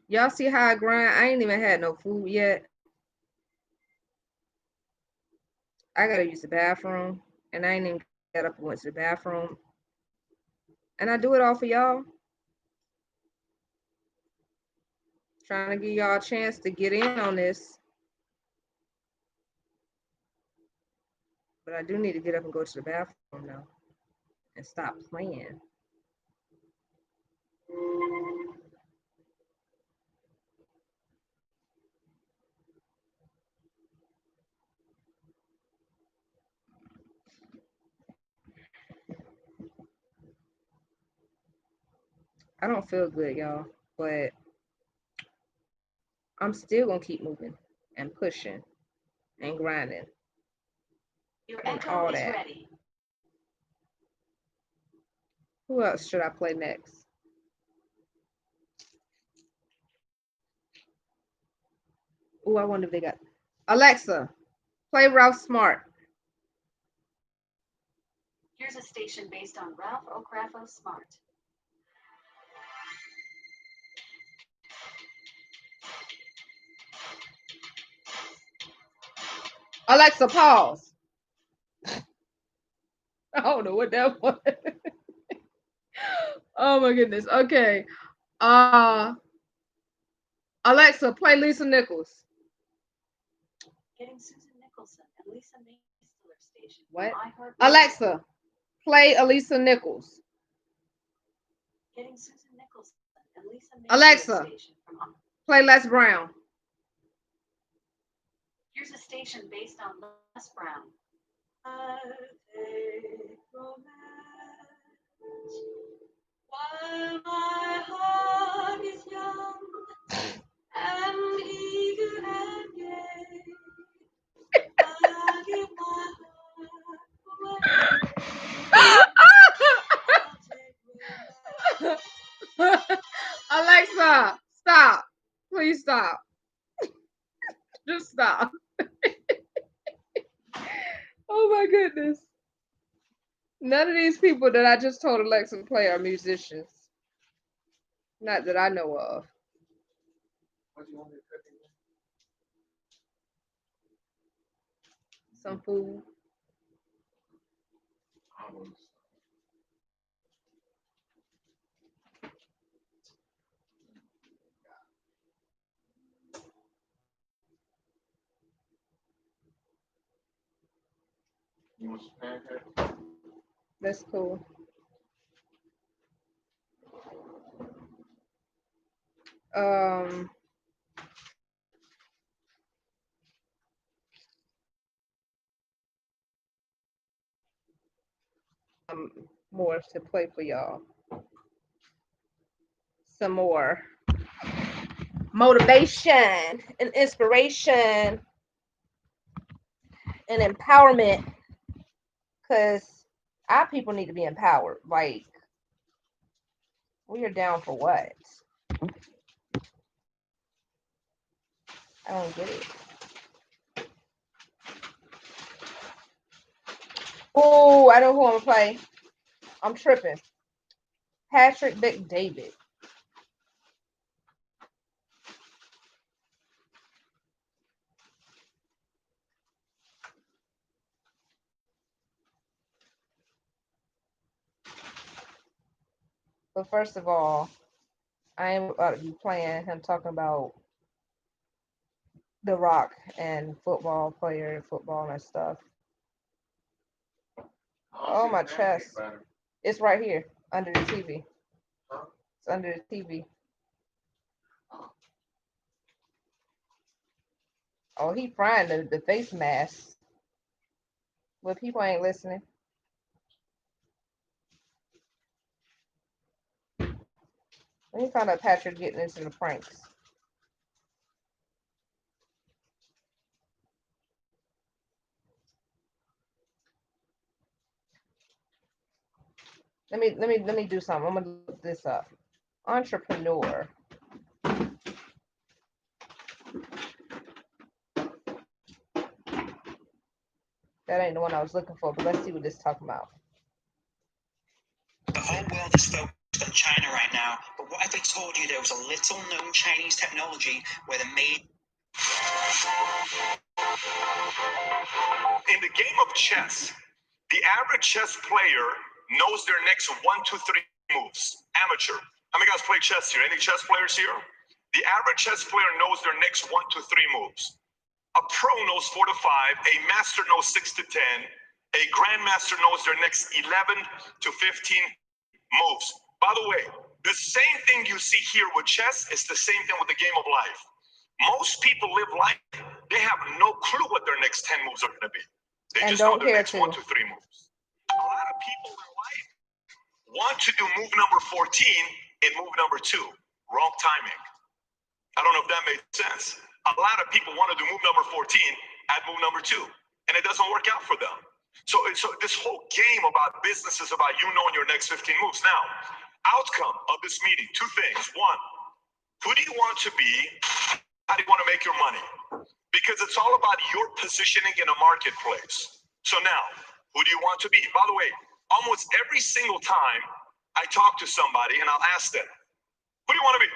Y'all see how I grind? I ain't even had no food yet. I gotta use the bathroom, and I ain't even got up and went to the bathroom. And I do it all for y'all. Trying to give y'all a chance to get in on this. But I do need to get up and go to the bathroom now and stop playing. I don't feel good, y'all, but I'm still gonna keep moving and pushing and grinding.
Your
And
echo
all
is
that.
ready.
Who else should I play next? Oh, I wonder if they got Alexa, play Ralph Smart.
Here's a station based on Ralph O'Crafo Smart.
Alexa, pause. I don't know what that was. Oh my goodness. Okay. Alexa, play Lisa Nichols.
Getting Susan Nicholson and Lisa Maisler station.
What?
iHeartRadio.
Alexa, play Elisa Nichols.
Getting Susan Nicholson and Lisa Maisler
Alexa,
station from
play Les Brown.
Here's a station based on Les Brown. I take romance while my heart is young and eager and gay. I give my heart away.
Alexa, stop. Please stop. Just stop. Oh my goodness. None of these people that I just told Alexa to play are musicians. Not that I know of.
What you want me to cook again?
Some food.
You want some pancakes?
That's cool. More to play for y'all. Some more motivation and inspiration and empowerment, because our people need to be empowered. Like, we are down for what? I don't get it. Oh, I know who I'm gonna play. I'm tripping. Patrick David. But first of all, I am about to be playing him talking about The Rock and football player, football and stuff. Oh, my chest. It's right here under the TV. It's under the TV. Oh, he frying the face mask. But people ain't listening. Let me find out Patrick getting into the pranks. Let me do something. I'm gonna look this up. Entrepreneur. That ain't the one I was looking for, but let's see what this is talking about.
The whole world is focused on China right now, but what if I told you there was a little known Chinese technology where the made...
In the game of chess, the average chess player knows their next 1, 2, 3 moves. Amateur. How many guys play chess here? Any chess players here? The average chess player knows their next 1, 2, 3 moves. A pro knows 4 to 5. A master knows 6 to 10. A grandmaster knows their next 11 to 15 moves. By the way, the same thing you see here with chess is the same thing with the game of life. Most people live life, they have no clue what their next 10 moves are going to be. They just know their next 1, 2, 3 moves. A lot of people in life want to do move number 14 in move number 2. Wrong timing. I don't know if that made sense. A lot of people want to do move number 14 at move number 2, and it doesn't work out for them. So this whole game about business is about you knowing your next 15 moves. Now, outcome of this meeting, two things. One, who do you want to be? How do you want to make your money? Because it's all about your positioning in a marketplace. So now, who do you want to be? By the way, almost every single time I talk to somebody and I'll ask them, who do you want to be?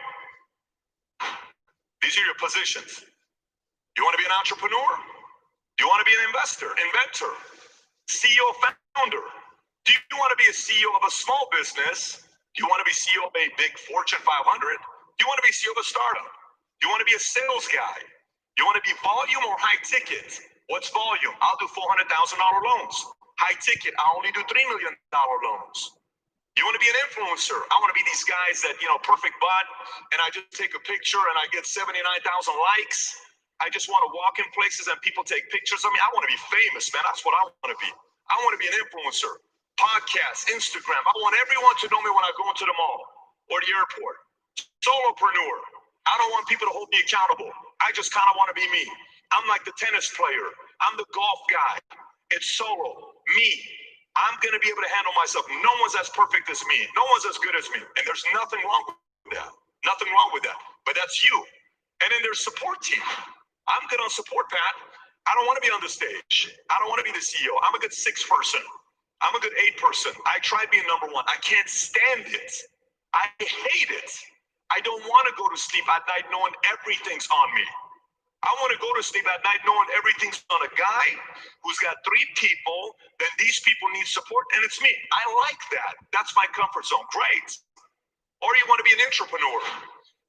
These are your positions. You want to be an entrepreneur? Do you want to be an investor, inventor, CEO, founder? Do you want to be a CEO of a small business? Do you want to be CEO of a big Fortune 500? Do you want to be CEO of a startup? Do you want to be a sales guy? Do you want to be volume or high ticket? What's volume? I'll do $400,000 loans. High ticket, I only do $3 million loans. You want to be an influencer? I want to be these guys that, perfect butt, and I just take a picture and I get 79,000 likes. I just want to walk in places and people take pictures of me. I want to be famous, man. That's what I want to be. I want to be an influencer. Podcast, Instagram. I want everyone to know me when I go into the mall or the airport. Solopreneur. I don't want people to hold me accountable. I just kind of want to be me. I'm like the tennis player. I'm the golf guy. It's solo. Me. I'm going to be able to handle myself. No one's as perfect as me. No one's as good as me. And there's nothing wrong with that. Nothing wrong with that. But that's you. And then there's support team. I'm good on support, Pat. I don't want to be on the stage. I don't want to be the CEO. I'm a good 6 person. I'm a good 8 person. I tried being number 1. I can't stand it. I hate it. I don't want to go to sleep at night knowing everything's on me. I want to go to sleep at night knowing everything's on a guy who's got 3 people, then these people need support, and it's me. I like that. That's my comfort zone. Great. Or you want to be an entrepreneur.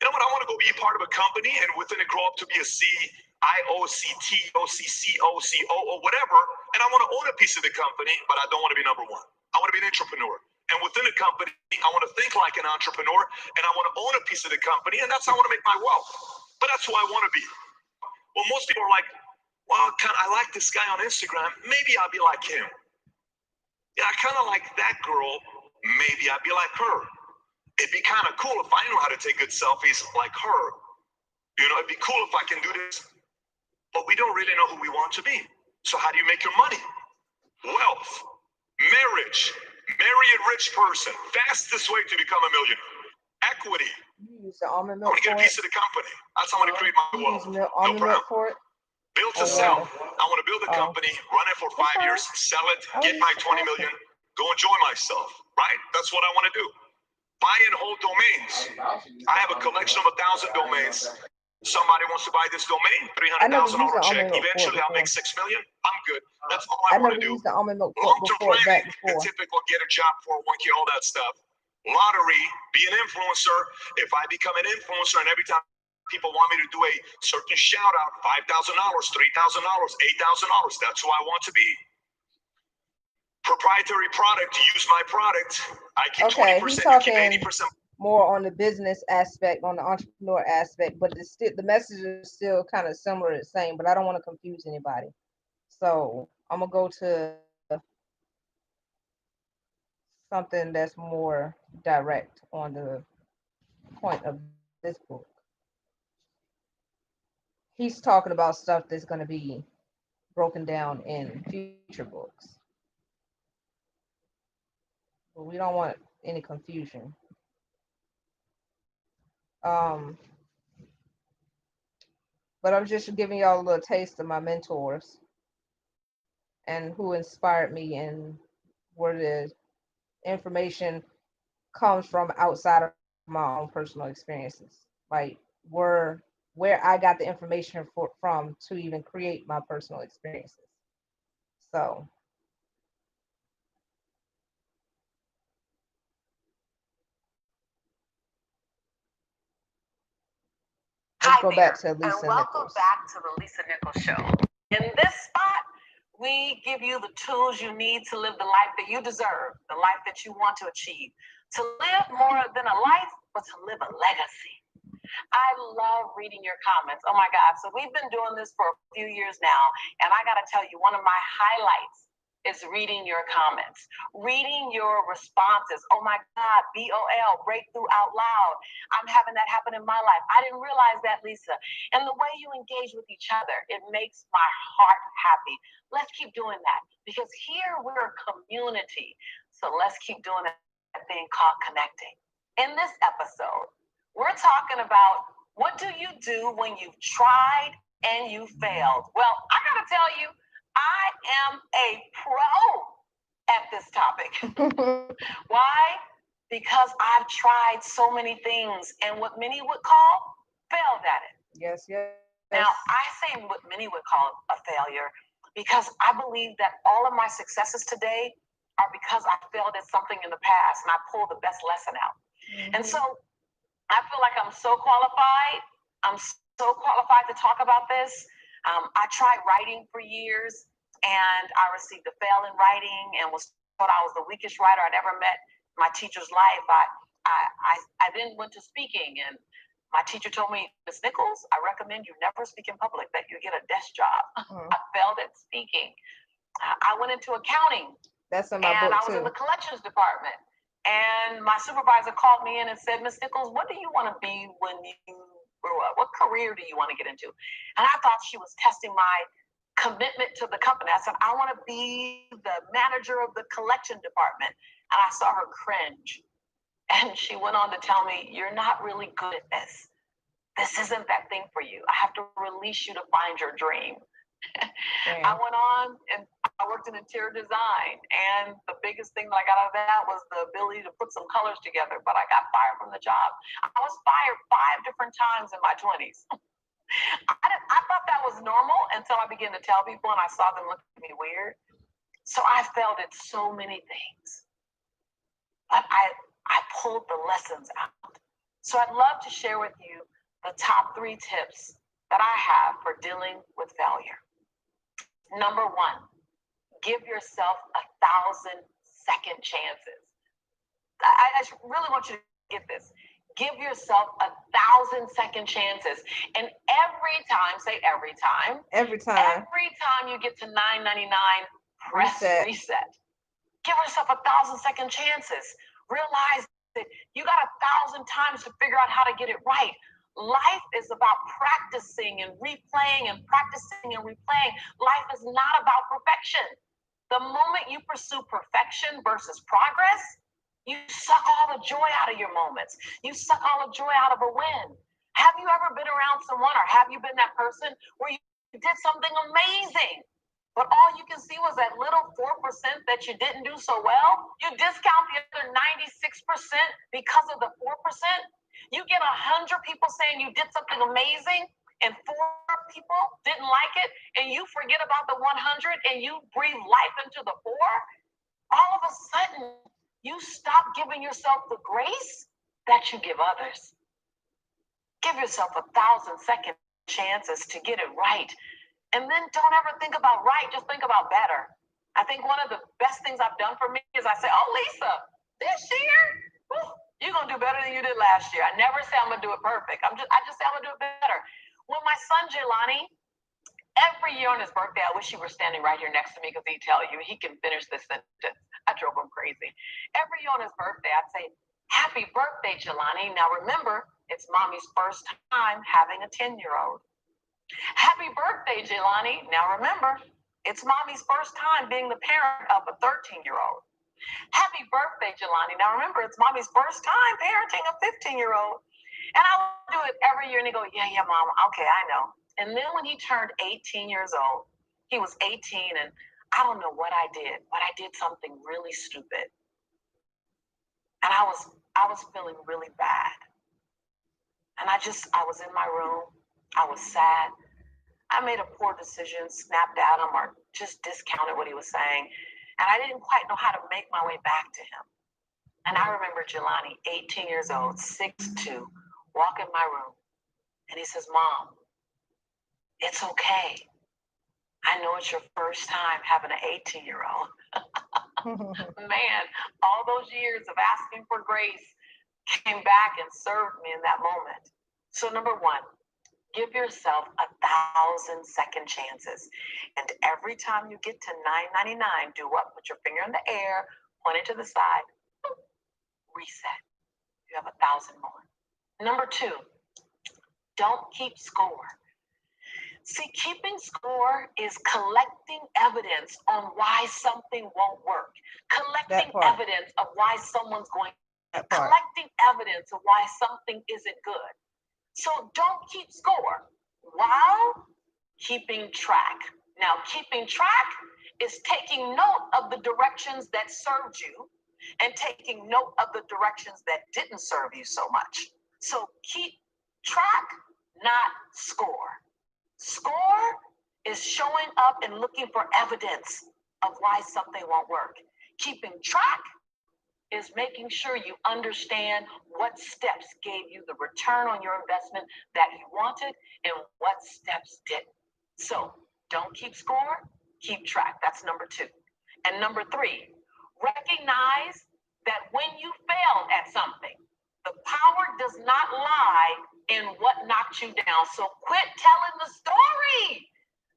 You know what? I want to go be part of a company and within it grow up to be a CIO, CTO, CCO, whatever. And I want to own a piece of the company, but I don't want to be number 1. I want to be an entrepreneur. And within a company, I want to think like an entrepreneur and I want to own a piece of the company. And that's how I want to make my wealth. But that's who I want to be. Well, most people are like, well, I like this guy on Instagram. Maybe I'll be like him. Yeah, I kind of like that girl. Maybe I'll be like her. It'd be kind of cool if I knew how to take good selfies like her. It'd be cool if I can do this. But we don't really know who we want to be. So how do you make your money? Wealth, marriage, marry a rich person. Fastest way to become a millionaire. Equity.
You use the almond
I
milk
want to get a piece of the company. That's how I want to create my wealth.
almond milk for it?
Build to sell. I want to build a company, run it for 5 years, sell it, get my 20 million, go enjoy myself, right? That's what I want to do. Buy and hold domains. I have a collection of 1,000 domains. Somebody wants to buy this domain, $300,000 check. Eventually, I'll make $6 million. I'm good. That's all I want to do. Long-term planning, the typical get a job, 401k, all that stuff. Lottery, be an influencer. If I become an influencer and every time people want me to do a certain shout out, $5,000, $3,000, $8,000, that's who I want to be. Proprietary product, use my product. I keep 20%, you keep 80%.
More on the business aspect, on the entrepreneur aspect, but it's still, the message is still kind of similar, the same, but I don't want to confuse anybody. So I'm gonna go to something that's more direct on the point of this book. He's talking about stuff that's going to be broken down in future books. But we don't want any confusion. But I'm just giving y'all a little taste of my mentors and who inspired me and where the information comes from outside of my own personal experiences. Like where I got the information from to even create my personal experiences. So let's go back to Lisa
and welcome
Nichols.
back to the Lisa Nichols Show. In this spot, we give you the tools you need to live the life that you deserve, the life that you want to achieve, to live more than a life, but to live a legacy. I love reading your comments. Oh my God. So we've been doing this for a few years now. And I got to tell you, one of my highlights is reading your comments, reading your responses. Oh my God, BOL, breakthrough out loud. I'm having that happen in my life. I didn't realize that, Lisa. And the way you engage with each other, it makes my heart happy. Let's keep doing that because here we're a community. So let's keep doing that thing called connecting. In this episode, we're talking about what do you do when you've tried and you failed? Well, I gotta tell you, I am a pro at this topic. Why? Because I've tried so many things and what many would call failed at it.
Yes, yes.
Now, I say what many would call a failure because I believe that all of my successes today are because I failed at something in the past and I pulled the best lesson out. And so I feel like I'm so qualified. I'm so qualified to talk about this. I tried writing for years and I received a fail in writing and was told I was the weakest writer I'd ever met in my teacher's life. I then went to speaking and my teacher told me, Ms. Nichols, I recommend you never speak in public, that you get a desk job. I failed at speaking. I went into accounting.
That's in my
and
book
I was
too.
in the collections department. And my supervisor called me in and said, Ms. Nichols, what do you want to be when you grow up? What career do you want to get into? And I thought she was testing my commitment to the company. I said, I want to be the manager of the collection department. And I saw her cringe. And she went on to tell me, you're not really good at this. This isn't that thing for you. I have to release you to find your dream. I went on and I worked in interior design. And the biggest thing that I got out of that was the ability to put some colors together. But I got fired from the job. I was fired 5 different times in my 20s. I thought that was normal until I began to tell people and I saw them look at me weird. So I failed at so many things. But I pulled the lessons out. So I'd love to share with you the top 3 tips that I have for dealing with failure. Number 1, give yourself 1,000 second chances. I really want you to get this. Give yourself 1,000 second chances. And every time, say every time.
Every time
you get to $9.99, press reset. Give yourself 1,000 second chances. Realize that you got 1,000 times to figure out how to get it right. Life is about practicing and replaying and practicing and replaying. Life is not about perfection. The moment you pursue perfection versus progress, you suck all the joy out of your moments. You suck all the joy out of a win. Have you ever been around someone or have you been that person where you did something amazing, but all you can see was that little 4% that you didn't do so well? You discount the other 96% because of the 4%. You get 100 people saying you did something amazing and 4 people didn't like it, and you forget about the 100 and you breathe life into the 4. All of a sudden, you stop giving yourself the grace that you give others. Give yourself 1,000 second chances to get it right. And then don't ever think about right, just think about better. I think one of the best things I've done for me is I say, oh, Lisa, this year, you're going to do better than you did last year. I never say I'm going to do it perfect. I just say I'm going to do it better. When my son, Jelani, every year on his birthday, I wish he were standing right here next to me because he'd tell you he can finish this sentence. I drove him crazy. Every year on his birthday, I'd say, happy birthday, Jelani. Now remember, it's mommy's first time having a 10-year-old. Happy birthday, Jelani. Now remember, it's mommy's first time being the parent of a 13-year-old. Happy birthday, Jelani. Now remember, it's mommy's first time parenting a 15-year-old. And I would do it every year and he'd go, yeah, mom. Okay, I know. And then when he turned 18 years old, he was 18 and I don't know what I did, but I did something really stupid. And I was feeling really bad. And I was in my room. I was sad. I made a poor decision, snapped at him or just discounted what he was saying. And I didn't quite know how to make my way back to him. And I remember Jelani, 18 years old, 6'2", walk in my room. And he says, Mom, it's okay. I know it's your first time having an 18-year-old. Man, all those years of asking for grace came back and served me in that moment. So number 1, Give yourself 1,000 second chances. And every time you get to 999, do what? Put your finger in the air, point it to the side, reset. You have 1,000 more. Number 2, don't keep score. See, keeping score is collecting evidence on why something won't work, collecting evidence of why someone's going, collecting evidence of why something isn't good. So don't keep score while keeping track. Now, keeping track is taking note of the directions that served you and taking note of the directions that didn't serve you so much. So keep track, not score. Score is showing up and looking for evidence of why something won't work. Keeping track is making sure you understand what steps gave you the return on your investment that you wanted and what steps didn't. So don't keep score, keep track. That's number 2. And number 3, recognize that when you fail at something, the power does not lie in what knocked you down. So quit telling the story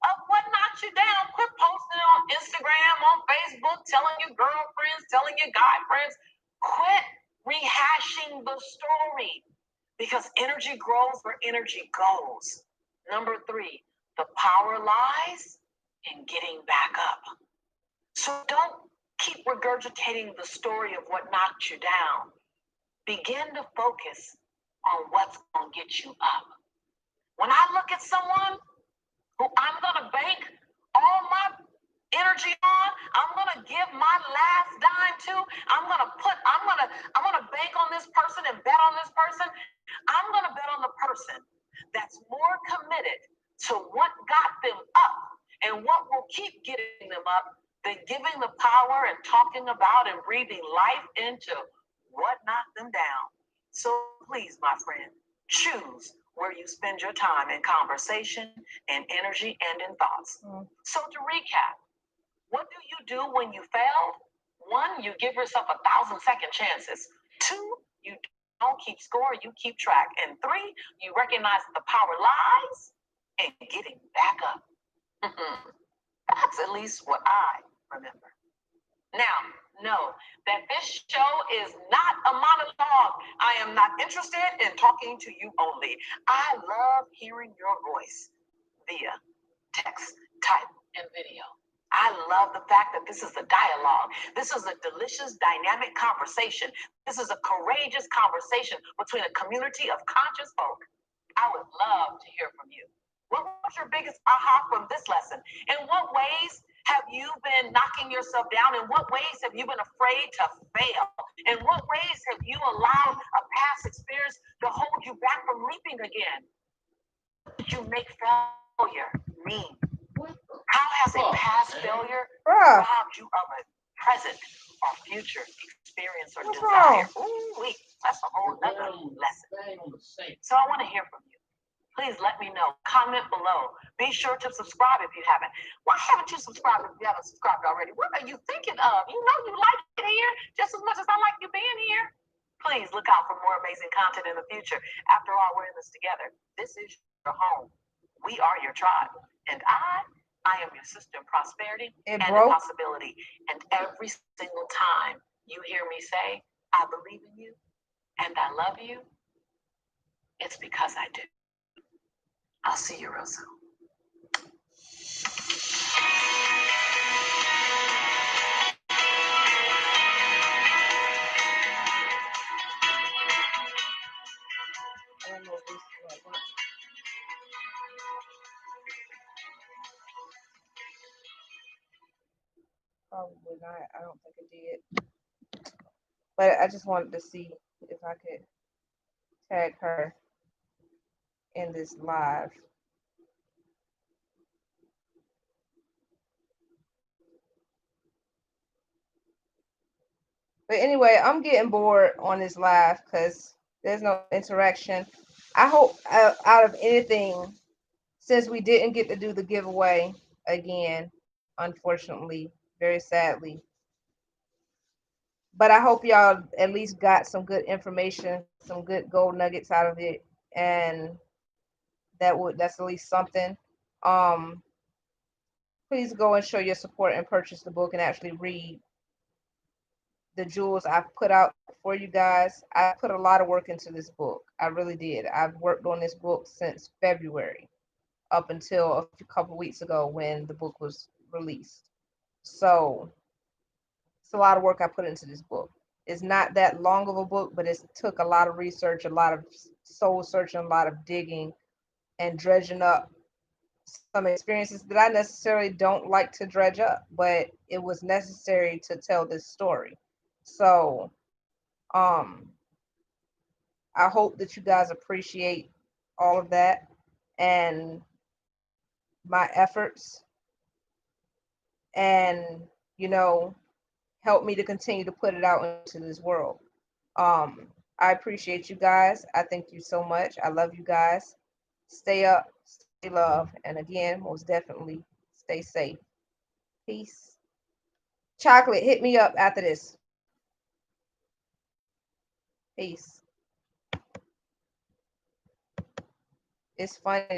of what knocked you down. Quit posting on Instagram, on Facebook, telling your girlfriends, telling your guy friends. Quit rehashing the story because energy grows where energy goes. Number 3, the power lies in getting back up. So don't keep regurgitating the story of what knocked you down. Begin to focus on what's going to get you up. When I look at someone who I'm going to bank all my energy on, I'm going to give my last dime to, I'm going to bank on this person and bet on this person. I'm going to bet on the person that's more committed to what got them up and what will keep getting them up than giving the power and talking about and breathing life into what knocked them down. So please, my friend, choose where you spend your time in conversation and energy and in thoughts. So to recap, what do you do when you failed? 1, you give yourself 1,000 second chances. 2, you don't keep score, you keep track. And 3, you recognize that the power lies in getting back up. That's at least what I remember. Now, know that this show is not a monologue. I am not interested in talking to you only. I love hearing your voice via text, type, and video. I love the fact that this is a dialogue. This is a delicious, dynamic conversation. This is a courageous conversation between a community of conscious folk. I would love to hear from you. What was your biggest aha from this lesson? In what ways have you been knocking yourself down? In what ways have you been afraid to fail? In what ways have you allowed a past experience to hold you back from leaping again? What did you make failure mean? How has a past failure robbed you of a present or future experience or desire? Ooh, that's a whole other lesson. So I want to hear from you. Please let me know. Comment below. Be sure to subscribe if you haven't. Why haven't you subscribed if you haven't subscribed already? What are you thinking of? You know you like it here just as much as I like you being here. Please look out for more amazing content in the future. After all, we're in this together. This is your home. We are your tribe. And I am your sister in prosperity and in possibility. And every single time you hear me say, I believe in you and I love you, it's because I do. I'll see you real soon.
I don't know if this is what. Probably not. I don't think it did. But I just wanted to see if I could tag her in this live. But anyway, I'm getting bored on this live because there's no interaction. I hope out of anything, since we didn't get to do the giveaway again, unfortunately, very sadly. But I hope y'all at least got some good information, some good gold nuggets out of it, and that's at least something. Um, please go and show your support and purchase the book and actually read the jewels I've put out for you guys. I put a lot of work into this book. I really did. I've worked on this book since February up until a couple weeks ago when the book was released. So it's a lot of work I put into this book. It's not that long of a book, but it took a lot of research, a lot of soul searching, a lot of digging and dredging up some experiences that I necessarily don't like to dredge up, but it was necessary to tell this story. So, I hope that you guys appreciate all of that and my efforts and, you know, help me to continue to put it out into this world. I appreciate you guys. I thank you so much. I love you guys. Stay up, stay love, and again, most definitely stay safe. Peace. Chocolate, hit me up after this. Peace. It's funny.